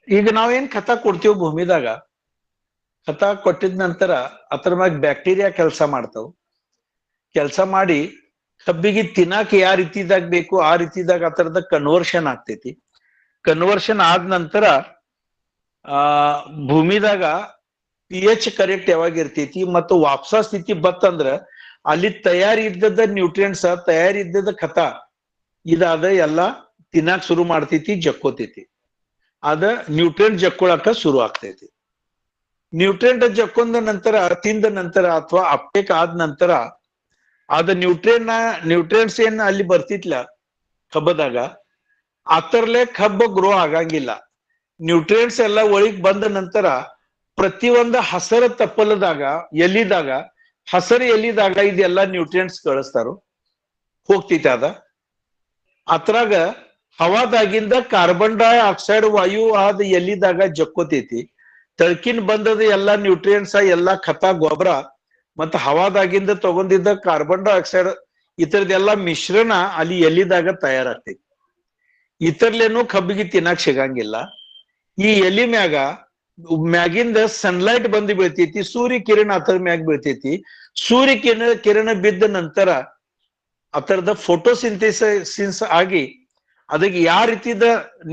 ಈಗ ನಾವೇನ್ ಖತ ಕೊಡ್ತೀವಿ ಭೂಮಿದಾಗ, ಖತ ಕೊಟ್ಟಿದ ನಂತರ ಅದ್ರ ಮ್ಯಾಗ ಬ್ಯಾಕ್ಟೀರಿಯಾ ಕೆಲಸ ಮಾಡ್ತಾವ. ಕೆಲಸ ಮಾಡಿ ಕಬ್ಬಿಗೆ ತಿನ್ನಾಕ ಯಾವ ರೀತಿದಾಗ ಬೇಕು ಆ ರೀತಿದಾಗ ಅದರದ ಕನ್ವರ್ಷನ್ ಆಗ್ತೈತಿ. ಕನ್ವರ್ಷನ್ ಆದ ನಂತರ ಆ ಭೂಮಿದಾಗ pH ಕರೆಕ್ಟ್ ಯಾವಾಗ ಇರ್ತೈತಿ ಮತ್ತು ವಾಪಸ ಸ್ಥಿತಿ ಬತ್ತಂದ್ರ ಅಲ್ಲಿ ತಯಾರಿ ಇದ್ದದ ನ್ಯೂಟ್ರಿಯೆಂಟ್ಸ್, ತಯಾರಿ ಇದ್ದದ ಖತ ಇದಾದ ಎಲ್ಲ ತಿನ್ನಾಕ ಶುರು ಮಾಡ್ತೈತಿ, ಜಕ್ಕೋತೈತಿ. ಅದ ನ್ಯೂಟ್ರಿಯೆಂಟ್ ಜಕ್ಕೊಳಕ ಶುರು ಆಗ್ತೈತಿ. ನ್ಯೂಟ್ರಿಯೆಂಟ್ ಜಕ್ಕೊಂಡ ನಂತರ ತಿಂದ ನಂತರ ಅಥವಾ ಅಪ್ಟೇಕ್ ಆದ ನಂತರ ಅದ ನ್ಯೂಟ್ರಿಯೆಂಟ್ಸ್ ಏನ್ ಅಲ್ಲಿ ಬರ್ತಿತ್ಲ ಕಬ್ಬದಾಗ, ಅದರಲ್ಲೇ ಕಬ್ಬ ಗ್ರೋ ಆಗಂಗಿಲ್ಲ. ನ್ಯೂಟ್ರಿಯೆಂಟ್ಸ್ ಎಲ್ಲ ಒಳಗ್ ಬಂದ ನಂತರ ಪ್ರತಿಯೊಂದು ಹಸರ ತಪ್ಪಲದಾಗ ಎಲಿದಾಗ, ಹಸರು ಎಲಿದಾಗ ಇದೆಲ್ಲ ನ್ಯೂಟ್ರಿಯೆಂಟ್ಸ್ ಕಳಿಸ್ತಾರು, ಹೋಗ್ತೈತಿ. ಅದ್ರಾಗ ಹವಾದಾಗಿಂದ ಕಾರ್ಬನ್ ಡೈಆಕ್ಸೈಡ್ ವಾಯು ಆದ ಎಲಿದಾಗ ಜಕ್ಕೋತೈತಿ. ತಳಕಿನ ಬಂದದ ಎಲ್ಲಾ ನ್ಯೂಟ್ರಿಯೆಂಟ್ಸ್, ಎಲ್ಲಾ ಖತ ಗೊಬ್ಬರ ಮತ್ತು ಹವಾದಾಗಿಂದ ತಗೊಂಡಿದ್ದ ಕಾರ್ಬನ್ ಡೈಆಕ್ಸೈಡ್ ಇತರದೆಲ್ಲ ಮಿಶ್ರಣ ಅಲ್ಲಿ ಎಲಿದಾಗ ತಯಾರಾಗ್ತೈತಿ. ಇತರ್ಲೇನು ಕಬ್ಬಿಗೆ ತಿನ್ನಕ್ ಸಿಗಂಗಿಲ್ಲ. ಈ ಎಲಿ ಮ್ಯಾಗಿಂದ ಸನ್ಲೈಟ್ ಬಂದು ಬೀಳ್ತೈತಿ, ಸೂರ್ಯ ಕಿರಣ ಅತರ ಮ್ಯಾಗ ಬೀಳ್ತೈತಿ. ಸೂರ್ಯ ಕಿರಣ ಬಿದ್ದ ನಂತರ ಅದರದ ಫೋಟೋಸಿಂಥೆಸಿಸ್ ಆಗಿ ಅದಕ್ಕೆ ಯಾವ ರೀತಿದ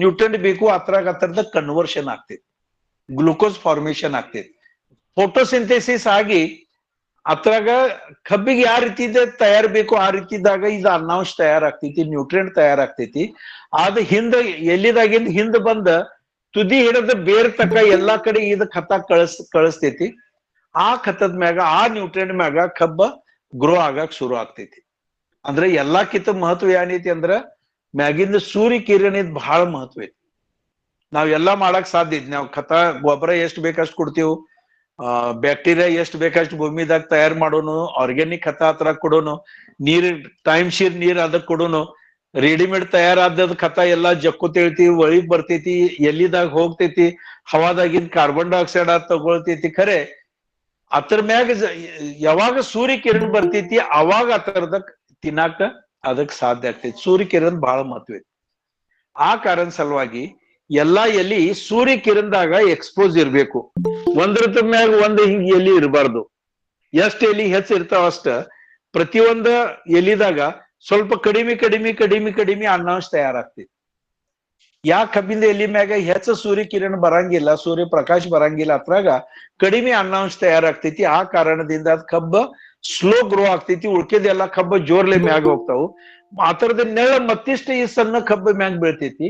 ನ್ಯೂಟ್ರಿಯೆಂಟ್ ಬೇಕು ಅದರದ ಕನ್ವರ್ಷನ್ ಆಗ್ತೈತಿ, ಗ್ಲೂಕೋಸ್ ಫಾರ್ಮೇಶನ್ ಆಗ್ತೈತಿ. ಫೋಟೋಸಿಂಥೆಸಿಸ್ ಆಗಿ ಅದ್ರಾಗ ಕಬ್ಬಿಗೆ ಯಾವ ರೀತಿದ ತಯಾರು ಬೇಕು ಆ ರೀತಿದಾಗ ಇದು ಅನ್ನಾಂಶ ತಯಾರಾಗ್ತೈತಿ, ನ್ಯೂಟ್ರಿಯೆಂಟ್ ತಯಾರಾಗ್ತೈತಿ. ಆದ ಹಿಂದ ಎಲ್ಲಿದಾಗಿಂದ ಹಿಂದ ಬಂದ ತುದಿ ಹಿಡದ ಬೇರ್ ತಕ್ಕ ಎಲ್ಲಾ ಕಡೆ ಇದು ಖತ ಕಳಿಸ್ತೈತಿ. ಆ ಖತದ ಮ್ಯಾಗ ಆ ನ್ಯೂಟ್ರಿಯೆಂಟ್ ಮ್ಯಾಗ ಕಬ್ಬ ಗ್ರೋ ಆಗಕ್ ಶುರು ಆಗ್ತೈತಿ. ಅಂದ್ರೆ ಎಲ್ಲಾಕಿಂತ ಮಹತ್ವ ಏನೈತಿ ಅಂದ್ರ ಮ್ಯಾಗಿಂದ ಸೂರ್ಯ ಕಿರಣದ ಬಹಳ ಮಹತ್ವ ಐತಿ. ನಾವ್ ಎಲ್ಲಾ ಮಾಡಕ್ ಸಾಧ್ಯ ಐತಿ. ನಾವ್ ಖತ ಗೊಬ್ಬರ ಎಷ್ಟು ಬೇಕಷ್ಟು ಕೊಡ್ತೀವಿ, ಬ್ಯಾಕ್ಟೀರಿಯಾ ಎಷ್ಟು ಬೇಕಷ್ಟು ಭೂಮಿದಾಗ ತಯಾರು ಮಾಡೋನು, ಆರ್ಗ್ಯಾನಿಕ್ ಖತ ಹತ್ರ ಕೊಡೋನು, ನೀರ್ ಟೈಮ್ ಶೀರ್ ನೀರ್ ಅದಕ್ ಕೊಡೋನು, ರೆಡಿಮೇಡ್ ತಯಾರಾದ ಖತ ಎಲ್ಲಾ ಜಕ್ಕೋತೈತಿ, ಒಳಗ್ ಬರ್ತೈತಿ, ಎಲ್ಲಿದಾಗ ಹೋಗ್ತೈತಿ, ಹವಾದಾಗಿಂದ ಕಾರ್ಬನ್ ಡೈಆಕ್ಸೈಡ್ ತಗೊಳ್ತೈತಿ. ಖರೆ ಅದ್ರ ಮ್ಯಾಗ ಯಾವಾಗ ಸೂರ್ಯ ಕಿರಣ ಬರ್ತೈತಿ ಅವಾಗ ಅದರದ ತಿನ್ನಾಕ ಅದಕ್ ಸಾಧ್ಯ ಆಗ್ತೈತಿ. ಸೂರ್ಯ ಕಿರಣ ಬಹಳ ಮಹತ್ವ ಐತಿ. ಆ ಕಾರಣ ಸಲುವಾಗಿ ಎಲ್ಲಾ ಎಲಿ ಸೂರ್ಯ ಕಿರಣದಾಗ ಎಕ್ಸ್ಪೋಸ್ ಇರ್ಬೇಕು. ಒಂದ್ರದ ಮ್ಯಾಗ ಒಂದ್ ಹಿಂಗ್ ಎಲಿ ಇರಬಾರ್ದು. ಎಷ್ಟ್ ಎಲಿ ಹೆಚ್ಚಿರ್ತಾವ ಅಷ್ಟ ಪ್ರತಿಯೊಂದ ಎಲಿದಾಗ ಸ್ವಲ್ಪ ಕಡಿಮೆ ಕಡಿಮೆ ಕಡಿಮೆ ಕಡಿಮೆ ಅನ್ನಾಂಶ ತಯಾರಾಗ್ತೈತಿ. ಯಾಕೆ ಕಬ್ಬಿಂದ ಎಲಿ ಮ್ಯಾಗ ಹೆಚ್ಚ ಸೂರ್ಯ ಕಿರಣ ಬರಂಗಿಲ್ಲ, ಸೂರ್ಯ ಪ್ರಕಾಶ ಬರಂಗಿಲ್ಲ, ಅದ್ರಾಗ ಕಡಿಮೆ ಅನ್ನಾಂಶ ತಯಾರಾಗ್ತೈತಿ. ಆ ಕಾರಣದಿಂದ ಅದ್ ಕಬ್ಬ ಸ್ಲೋ ಗ್ರೋ ಆಗ್ತೈತಿ. ಉಳ್ಕೆದೆಲ್ಲ ಕಬ್ಬ ಜೋರ್ಲೆ ಮ್ಯಾಗ ಹೋಗ್ತಾವು. ಅದರದ ನೆಳ ಮತ್ತಿಷ್ಟ ಈ ಸಣ್ಣ ಕಬ್ಬ ಮ್ಯಾಗ ಬೀಳ್ತೈತಿ.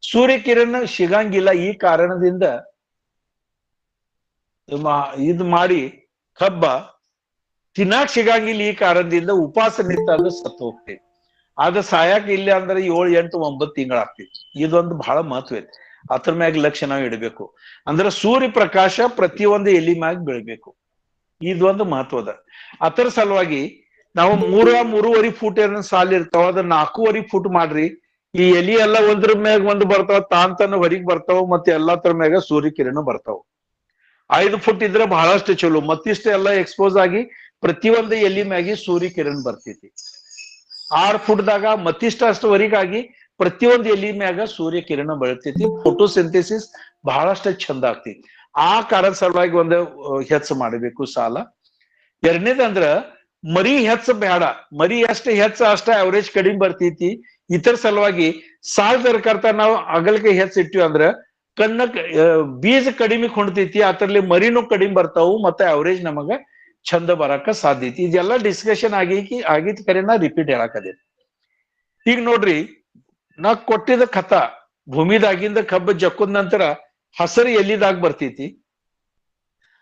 ಸೂರ್ಯ ಕಿರಣ ಸಿಗಂಗಿಲ್ಲ. ಈ ಕಾರಣದಿಂದ ಇದ್ ಮಾಡಿ ಕಬ್ಬ ತಿನ್ನಾಕ್ ಸಿಗಂಗಿಲ್ಲ. ಈ ಕಾರಣದಿಂದ ಉಪವಾಸ ನಿಂತ ಅದು ಸತ್ತು ಹೋಗ್ತೈತಿ. ಅದ ಸಾಯಕ್ ಇಲ್ಲ ಅಂದ್ರೆ 7, 8, 9 ತಿಂಗಳಾಗ್ತೈತಿ. ಇದೊಂದು ಬಹಳ ಮಹತ್ವ ಐತಿ. ಅದ್ರ ಮ್ಯಾಗ ಲಕ್ಷ್ಯ ನಾವು ಇಡಬೇಕು. ಅಂದ್ರೆ ಸೂರ್ಯ ಪ್ರಕಾಶ ಪ್ರತಿಯೊಂದು ಎಲಿ ಮ್ಯಾಗ ಬೀಳ್ಬೇಕು. ಇದೊಂದು ಮಹತ್ವದ. ಅದರ ಸಲುವಾಗಿ ನಾವು 3-3.5 ಫೂಟ್ ಏನೋ ಸಾಲ ಇರ್ತಾವ, ಅದನ್ನ 4.5 ಫೂಟ್ ಮಾಡ್ರಿ. ಈ ಎಲಿ ಎಲ್ಲ ಒಂದ್ರ ಮ್ಯಾಗ ಒಂದು ಬರ್ತಾವ, ತಾನ್ ಹೊರಗ್ ಬರ್ತಾವ, ಮತ್ತೆ ಎಲ್ಲಾ ತರ ಮ್ಯಾಗ ಸೂರ್ಯ ಕಿರಣ ಬರ್ತಾವ. 5 ಫುಟ್ ಇದ್ರೆ ಬಹಳಷ್ಟು ಚಲೋ. ಮತ್ತಿಷ್ಟ ಎಲ್ಲ ಎಕ್ಸ್ಪೋಸ್ ಆಗಿ ಪ್ರತಿಯೊಂದು ಎಲಿ ಮ್ಯಾಗಿ ಸೂರ್ಯ ಕಿರಣ ಬರ್ತೈತಿ. 6 ಫುಟ್ದಾಗ ಮತ್ತಿಷ್ಟ ಅಷ್ಟುವರೆಗಾಗಿ ಪ್ರತಿಯೊಂದು ಎಲಿ ಮ್ಯಾಗ ಸೂರ್ಯ ಕಿರಣ ಬೆಳಿತೈತಿ. ಫೋಟೋಸಿಂಥೆಸಿಸ್ ಬಹಳಷ್ಟು ಚಂದ ಆಗ್ತೈತಿ. ಆ ಕಾರಣ ಸಲುವಾಗಿ ಒಂದು ಹೆಚ್ಚು ಮಾಡಬೇಕು ಸಾಲ. ಎರಡನೇದಂದ್ರ ಮರಿ ಹೆಚ್ಚ ಬೇಡ. ಮರಿ ಎಷ್ಟು ಹೆಚ್ಚ ಅಷ್ಟ ಅವರೇಜ್ ಕಡಿಮೆ ಬರ್ತೈತಿ. ಇತರ ಸಲುವಾಗಿ ಸಾಲದರ್ಕರ್ತ ನಾವು ಅಗಲಿಕೆ ಹೆಚ್ಚ ಇಟ್ಟಿವಿ ಅಂದ್ರ ಕಣ್ಣಕ್ ಬೀಜ ಕಡಿಮೆ ಕೊಂಡ್ತೈತಿ, ಅದರಲ್ಲಿ ಮರಿನೂ ಕಡಿಮೆ ಬರ್ತಾವು, ಮತ್ತೆ ಅವರೇಜ್ ನಮಗ ಚಂದ ಬರಕ ಸಾಧ್ಯ ಐತಿ. ಇದೆಲ್ಲ ಡಿಸ್ಕಷನ್ ಆಗಿದ್ ಕರೆ ನಾ ರಿಪೀಟ್ ಹೇಳಕದೆ. ಈಗ ನೋಡ್ರಿ, ನಾ ಕೊಟ್ಟಿದ ಖತ ಭೂಮಿದಾಗಿಂದ ಕಬ್ಬು ಜಕ್ಕದ ನಂತರ ಹಸರು ಎಲಿದಾಗ ಬರ್ತೈತಿ.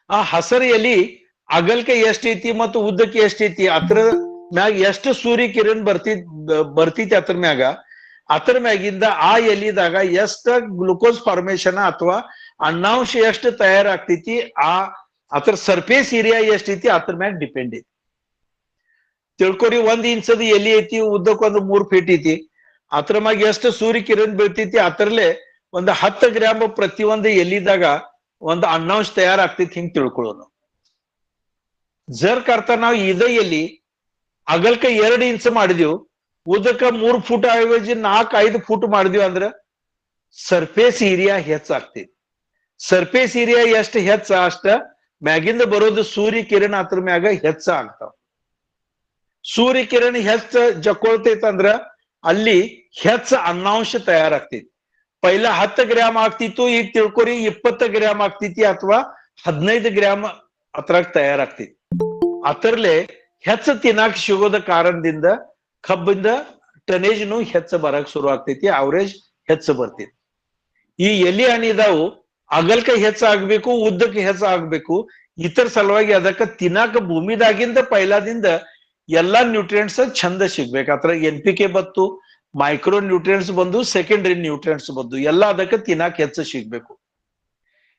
ಆ ಹಸರು ಎಲಿ ಅಗಲ್ಕೆ ಎಷ್ಟೈತಿ ಮತ್ತು ಉದ್ದಕ್ಕೆ ಎಷ್ಟೈತಿ, ಅದ್ರ ಮ್ಯಾಗ ಎಷ್ಟು ಸೂರ್ಯ ಕಿರಣ ಬರ್ತೈತಿ ಅದ್ರ ಮ್ಯಾಗಿಂದ ಆ ಎಲಿದಾಗ ಎಷ್ಟ ಗ್ಲುಕೋಸ್ ಫಾರ್ಮೇಶನ್ ಅಥವಾ ಅನ್ನಾಂಶ ಎಷ್ಟು ತಯಾರಾಗ್ತೈತಿ, ಅದ್ರ ಸರ್ಫೇಸ್ ಏರಿಯಾ ಎಷ್ಟೈತಿ ಅದ್ರ ಮ್ಯಾಗ ಡಿಪೆಂಡ್ ಐತಿ. ತಿಳ್ಕೊರಿ, 1 ಇಂಚದ ಎಲಿ ಐತಿ, ಉದ್ದಕ್ಕೊಂದು 3 ಫೀಟ್ ಐತಿ. ಅದ್ರ ಮ್ಯಾಗ ಎಷ್ಟು ಸೂರ್ಯ ಕಿರಣ ಬೀಳ್ತೈತಿ, ಅದ್ರಲ್ಲೇ ಒಂದು 10 ಗ್ರಾಮ್ ಪ್ರತಿಯೊಂದು ಎಲಿದಾಗ ಒಂದು ಅನ್ನಾಂಶ ತಯಾರಾಗ್ತೈತಿ. ಹಿಂಗ್ ತಿಳ್ಕೊಳ್ಳೋಣ. ಜರ್ ಕರ್ತ ನಾವು ಇದೇ ಎಲಿ ಅಗಲ್ಕ 2 ಇಂಚ್ ಮಾಡಿದ್ವಿ, ಉದ್ದಕ್ಕ 3 ಫುಟ್ ಆವೇಜ್ 4-5 ಫುಟ್ ಮಾಡಿದ್ವಿ ಅಂದ್ರ ಸರ್ಫೇಸ್ ಏರಿಯಾ ಹೆಚ್ಚಾಗ್ತೈತಿ. ಸರ್ಫೇಸ್ ಏರಿಯಾ ಎಷ್ಟು ಹೆಚ್ಚ ಅಷ್ಟ ಮ್ಯಾಗಿಂದ ಬರೋದು ಸೂರ್ಯ ಕಿರಣ ಅದ್ರ ಮ್ಯಾಗ ಹೆಚ್ಚ ಆಗ್ತಾವ. ಸೂರ್ಯ ಕಿರಣ ಹೆಚ್ಚ ಜಕ್ಕೊಳ್ತೈತಿ ಅಂದ್ರ ಅಲ್ಲಿ ಹೆಚ್ಚ ಅನ್ನಾಂಶ ತಯಾರಾಗ್ತೈತಿ. ಪೈಲ 10 ಗ್ರಾಮ್ ಆಗ್ತಿತ್ತು, ಈಗ ತಿಳ್ಕೊರಿ 20 ಗ್ರಾಮ್ ಆಗ್ತೈತಿ ಅಥವಾ 15 ಗ್ರಾಮ್ ಅದ್ರಾಗ ತಯಾರಾಗ್ತೈತಿ. ಅದರ್ಲೆ ಹೆಚ್ಚ ತಿನ್ನಾಕ ಸಿಗೋದ ಕಾರಣದಿಂದ ಕಬ್ಬಿಂದ ಟನೇಜ್ನು ಹೆಚ್ಚ ಬರಕ್ ಶುರು ಆಗ್ತೈತಿ, ಅವರೇಜ್ ಹೆಚ್ಚ ಬರ್ತೈತಿ. ಈ ಎಲಿ ಹಣ್ಣಿದಾವು ಅಗಲ್ಕ ಹೆಚ್ಚ ಆಗ್ಬೇಕು, ಉದ್ದಕ್ಕೆ ಹೆಚ್ಚ ಆಗ್ಬೇಕು. ಇತರ ಸಲುವಾಗಿ ಅದಕ್ಕ ತಿನ್ನಾಕ ಭೂಮಿದಾಗಿಂದ ಪೈಲಾದಿಂದ ಎಲ್ಲಾ ನ್ಯೂಟ್ರಿಯೆಂಟ್ಸ್ ಚಂದ ಸಿಗ್ಬೇಕು. ಅದ್ರ NPK ಬತ್ತು, ಮೈಕ್ರೋ ನ್ಯೂಟ್ರಿಯೆಂಟ್ಸ್ ಬಂದು, ಸೆಕೆಂಡರಿ ನ್ಯೂಟ್ರಿಯೆಂಟ್ಸ್ ಬಂದು, ಎಲ್ಲ ಅದಕ್ಕೆ ತಿನ್ನಾಕ ಹೆಚ್ಚ ಸಿಗ್ಬೇಕು.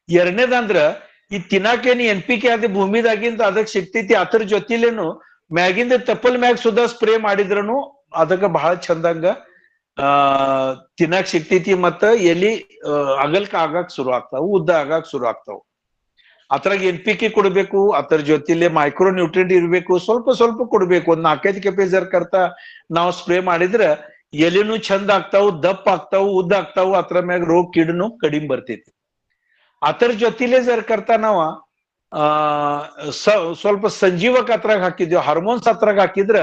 ಎರಡನೇದಂದ್ರ ಈ ತಿನ್ನಾಕೇನು NPK ಆದ ಭೂಮಿದಾಗಿಂದ ಅದಕ್ಕೆ ಸಿಗ್ತೈತಿ, ಅದ್ರ ಜೊತೆಲೇನು ಮ್ಯಾಗಿಂದ ತಪ್ಪಲ್ ಮ್ಯಾಗ ಸುಧಾ ಸ್ಪ್ರೇ ಮಾಡಿದ್ರನು ಅದಕ್ಕ ಬಹಳ ಚಂದಂಗ ತಿನ್ನಾಕ್ ಸಿಗ್ತೈತಿ. ಮತ್ತ ಎಲಿ ಅಗಲ್ಕ ಆಗಾಕ್ ಶುರು ಆಗ್ತಾವು, ಉದ್ದ ಆಗಾಕ್ ಶುರು ಆಗ್ತಾವು. ಅದ್ರಾಗ NPK ಕೊಡ್ಬೇಕು, ಅದ್ರ ಜೊತೆಲೆ ಮೈಕ್ರೋ ನ್ಯೂಟ್ರಿಯೆಂಟ್ ಇರ್ಬೇಕು, ಸ್ವಲ್ಪ ಸ್ವಲ್ಪ ಕೊಡ್ಬೇಕು. ಒಂದ್ 4-5 ಕೆಪೇಜರ್ ಕರ್ತ ನಾವು ಸ್ಪ್ರೇ ಮಾಡಿದ್ರ ಎಲಿನೂ ಚಂದ ಆಗ್ತಾವು, ದಪ್ಪ ಆಗ್ತಾವು, ಉದ್ದ ಆಗ್ತಾವು. ಅದ್ರ ಮ್ಯಾಗ ರೋಗ ಕೀಡನು ಕಡಿಮೆ ಬರ್ತೈತಿ. ಅದ್ರ ಜೊತೆಲೆ ಕರ್ತ ನಾವ ಸ್ವಲ್ಪ ಸಂಜೀವಕ ಅದ್ರಾಗ ಹಾಕಿದ್ವಿ, ಹಾರ್ಮೋನ್ಸ್ ಅದ್ರಾಗ ಹಾಕಿದ್ರ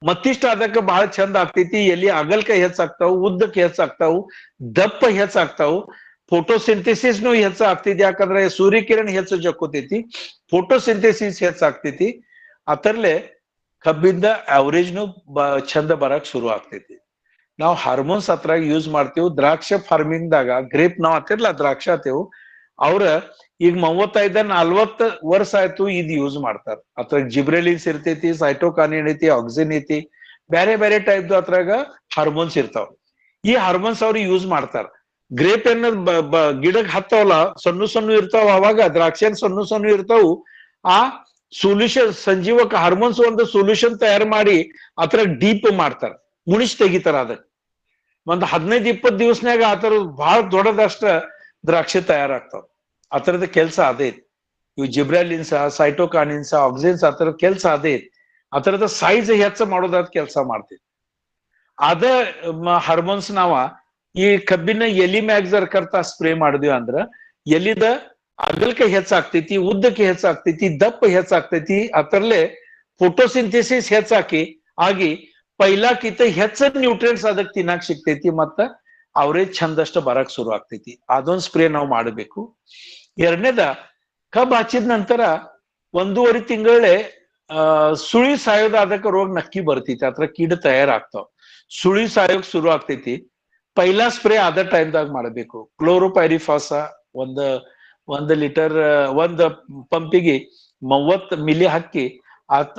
ಮತ್ತಿಷ್ಟ ಅದಕ್ಕೆ ಬಹಳ ಚಂದ ಆಗ್ತೈತಿ. ಎಲ್ಲಿ ಅಗಲ್ಕ ಹೆಚ್ಚಾಗ್ತಾವು, ಉದ್ದಕ್ಕೆ ಹೆಚ್ಚಾಗ್ತಾವು, ದಪ್ಪ ಹೆಚ್ಚಾಗ್ತಾವು. ಫೋಟೋಸಿಂಥೆಸಿಸ್ನು ಹೆಚ್ಚ ಆಗ್ತೈತಿ, ಯಾಕಂದ್ರೆ ಸೂರ್ಯಕಿರಣ ಹೆಚ್ಚು ಜಕ್ಕೋತೈತಿ, ಫೋಟೋಸಿಂಥೆಸಿಸ್ ಹೆಚ್ಚಾಗ್ತೈತಿ. ಅದರ್ಲೆ ಕಬ್ಬಿಂದ ಅವರೇಜ್ನು ಚಂದ ಬರಕ್ ಶುರು ಆಗ್ತೈತಿ. ನಾವು ಹಾರ್ಮೋನ್ಸ್ ಅದ್ರಾಗ ಯೂಸ್ ಮಾಡ್ತೇವೆ. ದ್ರಾಕ್ಷ ಫಾರ್ಮಿಂಗ್ ದಾಗ ಗ್ರೇಪ್ ನಾವ್ ಹತ್ತಿರ್ಲ ದ್ರಾಕ್ಷ ಆತೇವು, ಅವ್ರ ಈಗ 35-40 ವರ್ಷ ಆಯ್ತು ಇದು ಯೂಸ್ ಮಾಡ್ತಾರ. ಅದ್ರಾಗ ಜಿಬ್ರೆಲಿನ್ಸ್ ಇರ್ತೈತಿ, ಸೈಟೋಕಾನಿನ್ ಐತಿ, ಆಕ್ಸಿನ್ ಐತಿ, ಬೇರೆ ಬೇರೆ ಟೈಪ್ ಅದ್ರಾಗ ಹಾರ್ಮೋನ್ಸ್ ಇರ್ತಾವ. ಈ ಹಾರ್ಮೋನ್ಸ್ ಅವ್ರು ಯೂಸ್ ಮಾಡ್ತಾರ. ಗ್ರೇಪ್ ಅನ್ನೋದ್ ಗಿಡಕ್ ಹತ್ತವಲ್ಲ, ಸಣ್ಣ ಸಣ್ಣ ಇರ್ತಾವ, ಅವಾಗ ದ್ರಾಕ್ಷಿ ಸಣ್ಣ ಸಣ್ಣ ಇರ್ತಾವು. ಆ ಸೊಲ್ಯೂಷನ್ ಸಂಜೀವಕ ಹಾರ್ಮೋನ್ಸ್ ಒಂದು ಸೊಲ್ಯೂಷನ್ ತಯಾರು ಮಾಡಿ ಅದ್ರಾಗ ಡೀಪ್ ಮಾಡ್ತಾರ, ಮುಣಿಸ್ ತೆಗಿತಾರ. ಅದಕ್ಕೆ ಒಂದ್ 15-20 ದಿವಸನಾಗ ಆತರ ಬಹಳ ದೊಡ್ಡದಷ್ಟ ದ್ರಾಕ್ಷಿ ತಯಾರಾಗ್ತಾವ. ಆ ತರದ ಕೆಲ್ಸ ಅದೇ ಐತಿ. ಇವು ಜಿಬ್ರಾಲಿನ್ಸ್, ಸೈಟೋಕಾನಿನ್ಸ್, ಆಕ್ಸಿನ್ಸ್ ಆ ತರದ ಕೆಲ್ಸ ಅದೇ ಐತಿ. ಆ ತರದ ಸೈಜ್ ಹೆಚ್ಚ ಮಾಡೋದಾದ ಕೆಲಸ ಮಾಡ್ತೈತಿ. ಅದ ಹಾರ್ಮೋನ್ಸ್ ನಾವ ಈ ಕಬ್ಬಿನ ಎಲಿ ಮ್ಯಾಗ್ಸರ್ ಕರ್ತ ಸ್ಪ್ರೇ ಮಾಡಿದ್ವಿ ಅಂದ್ರ ಎಲಿದ ಅಗಲ್ಕ ಹೆಚ್ಚಾಗ್ತೈತಿ, ಉದ್ದಕ್ಕೆ ಹೆಚ್ಚಾಗ್ತೈತಿ, ದಪ್ಪ ಹೆಚ್ಚಾಗ್ತೈತಿ. ಅದರಲ್ಲೇ ಫೋಟೋಸಿಂಥೆಸಿಸ್ ಆಗಿ ಪೈಲಾಕಿತ ಹೆಚ್ಚ ನ್ಯೂಟ್ರಿಯೆಂಟ್ಸ್ ಅದಕ್ಕೆ ತಿನ್ನಾಕ್ ಸಿಗ್ತೈತಿ, ಮತ್ತ ಅವರೇಜ್ ಚಂದಷ್ಟ ಬರಕ್ ಶುರು ಆಗ್ತೈತಿ. ಅದೊಂದ್ ಸ್ಪ್ರೇ ನಾವು ಮಾಡಬೇಕು. ಎರಡನೇದ ಕಬ್ಬು ಹಚ್ಚಿದ ನಂತರ 1.5 ತಿಂಗಳೇ ಸುಳಿ ಸಾಯೋದ ಅದಕ್ಕೆ ರೋಗ ನಕ್ಕಿ ಬರ್ತೈತಿ, ಅದ್ರ ಕೀಡ ತಯಾರಾಗ್ತಾವ, ಸುಳಿ ಸಾಯೋಕ್ ಶುರು ಆಗ್ತೈತಿ. ಪೈಲಾ ಸ್ಪ್ರೇ ಅದ ಟೈಮ್ದಾಗ ಮಾಡಬೇಕು. ಕ್ಲೋರೋಪೈರಿಫಾಸ ಒಂದ್ ಲೀಟರ್ ಒಂದ್ ಪಂಪಿಗೆ 30 ಮಿಲಿ ಹಾಕಿ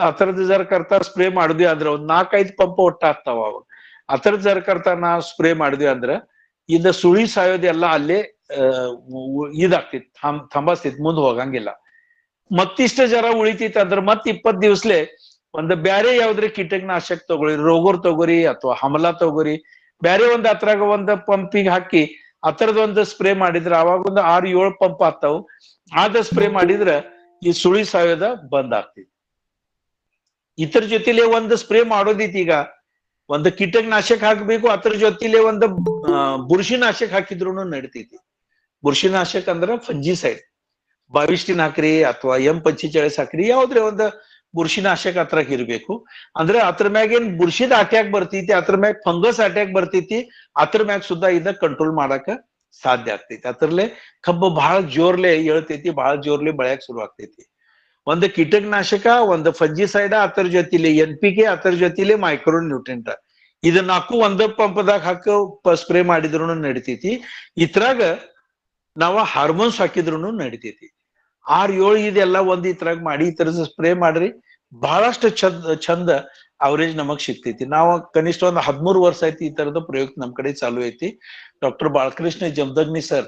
ಅತರದ ಕರ್ತ ಸ್ಪ್ರೇ ಮಾಡಿದ್ವಿ ಅಂದ್ರೆ ಒಂದ್ 4-5 ಪಂಪ್ ಒಟ್ಟ ಆಗ್ತಾವ. ಅವಾಗ ಅತರದ ಕರ್ತ ನಾ ಸ್ಪ್ರೇ ಮಾಡಿದ್ವಿ ಅಂದ್ರ ಇದ ಸುಳಿ ಸಾಯೋದೆಲ್ಲ ಅಲ್ಲೇ ಇದಾಗ್ತಿತ್ತು, ಥಂಬಸ್ತೈತಿ, ಮುಂದ್ ಹೋಗಂಗಿಲ್ಲ. ಮತ್ತಿಷ್ಟ ಜರ ಉಳಿತೈತಿ ಅಂದ್ರ ಮತ್ 20 ದಿವ್ಸಲೆ ಒಂದ್ ಬ್ಯಾರೆ ಯಾವ್ದ್ರೆ ಕೀಟನಾಶಕ ತಗೊಳ್ಳಿ, ರೋಗೋರ್ ತಗೋರಿ ಅಥವಾ ಹಮಲಾ ತಗೋರಿ, ಬ್ಯಾರೆ ಒಂದ್ ಅದ್ರಾಗ ಒಂದ್ ಪಂಪಿಗೆ ಹಾಕಿ ಅತರದೊಂದು ಸ್ಪ್ರೇ ಮಾಡಿದ್ರ ಅವಾಗ ಒಂದು 6-7 ಪಂಪ್ ಆಗ್ತಾವು. ಆದ ಸ್ಪ್ರೇ ಮಾಡಿದ್ರ ಈ ಸುಳಿ ಸಾಯೋದ ಬಂದ್ ಆಗ್ತೈತಿ. ಇತರ ಜೊತೆಲೆ ಒಂದು ಸ್ಪ್ರೇ ಮಾಡೋದೈತಿ. ಈಗ ಒಂದು ಕೀಟನಾಶಕ ಹಾಕ್ಬೇಕು, ಅದ್ರ ಜೊತೆಲೆ ಒಂದು ಬುರ್ಷಿನಾಶಕ ಹಾಕಿದ್ರು ನಡಿತೈತಿ. ಬುರ್ಷಿನಾಶಕ ಅಂದ್ರ ಫಂಜಿಸೈಡ್, ಬಾವಿಸ್ಟಿನ್ ಹಾಕ್ರಿ ಅಥವಾ M45 ಹಾಕ್ರಿ, ಯಾವ್ದ್ರೆ ಒಂದು ಬುರ್ಷಿನಾಶಕ ಅದ್ರಾಗ ಇರ್ಬೇಕು. ಅಂದ್ರೆ ಅದ್ರ ಮ್ಯಾಗ ಏನ್ ಬುರ್ಷಿದ ಅಟ್ಯಾಕ್ ಬರ್ತೈತಿ, ಅದ್ರ ಮ್ಯಾಗ ಫಂಗಸ್ ಅಟ್ಯಾಕ್ ಬರ್ತೈತಿ, ಅದ್ರ ಮ್ಯಾಗ ಸುದ್ದ ಇದ ಕಂಟ್ರೋಲ್ ಮಾಡಾಕ ಸಾಧ್ಯ ಆಗ್ತೈತಿ. ಅದ್ರಲ್ಲೇ ಕಬ್ಬು ಬಹಳ ಜೋರ್ಲೆ ಏಳ್ತೈತಿ, ಬಹಳ ಜೋರ್ಲೆ ಬೆಳ್ಯಾಕ್ ಶುರು ಆಗ್ತೈತಿ. ಒಂದು ಕೀಟನಾಶಕ, ಒಂದು ಫಂಜಿಸೈಡ್, ಅದ್ರ ಜೊತೆಲಿ NPK, ಅದ್ರ ಜೊತೆಲಿ ಮೈಕ್ರೋ ನ್ಯೂಟ್ರಿಯೆಂಟ್, ಇದು 4 ಒಂದ ಪಂಪದಾಗ ಹಾಕ ಸ್ಪ್ರೇ ಮಾಡಿದ್ರು ನಡಿತೈತಿ. ಇದ್ರಾಗ ನಾವ ಹಾರ್ಮೋನ್ಸ್ ಹಾಕಿದ್ರು ನಡಿತೈತಿ. 6-7 ಇದೆಲ್ಲ ಒಂದ್ ಇದ್ರಾಗ ಮಾಡಿ ಈ ತರ ಸ್ಪ್ರೇ ಮಾಡ್ರಿ, ಬಹಳಷ್ಟು ಚಂದ ಅವರೇಜ್ ನಮಗ್ ಸಿಗ್ತೈತಿ. ನಾವು ಕನಿಷ್ಠ ಒಂದು 13 ವರ್ಷ ಐತಿ ಈ ತರದ ಪ್ರಯೋಗ ನಮ್ ಕಡೆ ಚಾಲು ಐತಿ. ಡಾಕ್ಟರ್ ಬಾಲಕೃಷ್ಣ ಜಮದಗ್ನಿ ಸರ್,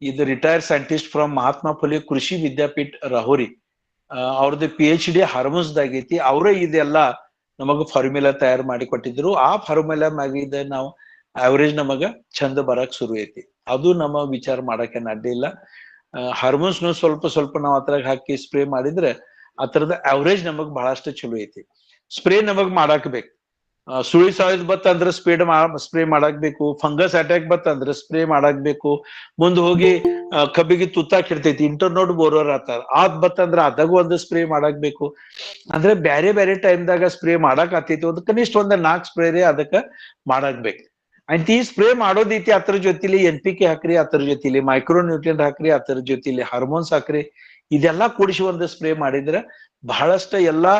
ಇದು retired scientist from Mahatma Phule ಕೃಷಿ ವಿದ್ಯಾಪೀಠ ರಾಹೋರಿ, ಅವ್ರದ್ದು PhD ಹಾರ್ಮೋನ್ಸ್ ದಾಗೈತಿ. ಅವರೇ ಇದೆಲ್ಲ ನಮಗ ಫಾರ್ಮುಲಾ ತಯಾರು ಮಾಡಿ ಕೊಟ್ಟಿದ್ರು. ಆ ಫಾರ್ಮುಲಾ ಮ್ಯಾಗಿದ ನಾವು ಅವರೇಜ್ ನಮಗ ಚಂದ ಬರಕ್ ಶುರು ಐತಿ. ಅದು ನಮ್ಮ ವಿಚಾರ ಮಾಡಕ್ಕೆ ಅಡ್ಡಿ ಇಲ್ಲ. ಹಾರ್ಮೋನ್ಸ್ ಸ್ವಲ್ಪ ಸ್ವಲ್ಪ ನಾವು ಅದ್ರಾಗ ಹಾಕಿ ಸ್ಪ್ರೇ ಮಾಡಿದ್ರೆ ಆ ತರದ ಅವರೇಜ್ ನಮಗ್ ಬಹಳಷ್ಟು ಚಲೋ ಐತಿ. ಸ್ಪ್ರೇ ನಮಗ್ ಮಾಡಾಕ್ ಬೇಕು. ಸುಳಿ ಸಾಯ್ದ್ ಬತ್ತ ಅಂದ್ರೆ ಸ್ಪ್ರೇ ಮಾಡಾಕ್ಬೇಕು, ಫಂಗಸ್ ಅಟ್ಯಾಕ್ ಬತ್ತ ಅಂದ್ರೆ ಸ್ಪ್ರೇ ಮಾಡಾಕ್ಬೇಕು. ಮುಂದ್ ಹೋಗಿ ಕಬ್ಬಿಗೆ ತುತ್ತಾಕ್ ಹಿಡ್ತೈತಿ, ಇಂಟರ್ನೋಡ್ ಬೋರೋರ್ ಆತಾರ, ಆದ್ ಬತ್ತ ಅಂದ್ರೆ ಅದಾಗೂ ಒಂದು ಸ್ಪ್ರೇ ಮಾಡಾಕ್ಬೇಕು. ಅಂದ್ರೆ ಬ್ಯಾರೆ ಬ್ಯಾರೆ ಟೈಮ್ದಾಗ ಸ್ಪ್ರೇ ಮಾಡಾಕ್ ಆತೈತಿ, ಒಂದು ಕನಿಷ್ಠ ಒಂದ್ 4 ಸ್ಪ್ರೇ ಅದಕ್ಕ ಮಾಡಾಕ್ಬೇಕು. ಅಂತ ಈ ಸ್ಪ್ರೇ ಮಾಡೋದೈತಿ, ಅದ್ರ ಜೊತೆಲಿ NPK ಹಾಕ್ರಿ, ಅದ್ರ ಜೊತೆಲಿ ಮೈಕ್ರೋ ನ್ಯೂಟ್ರಿಯೆಂಟ್ ಹಾಕ್ರಿ, ಅದ್ರ ಜೊತೆಲಿ ಹಾರ್ಮೋನ್ಸ್ ಹಾಕ್ರಿ. ಇದೆಲ್ಲಾ ಕೂಡಿಸಿ ಒಂದು ಸ್ಪ್ರೇ ಮಾಡಿದ್ರೆ ಬಹಳಷ್ಟ ಎಲ್ಲಾ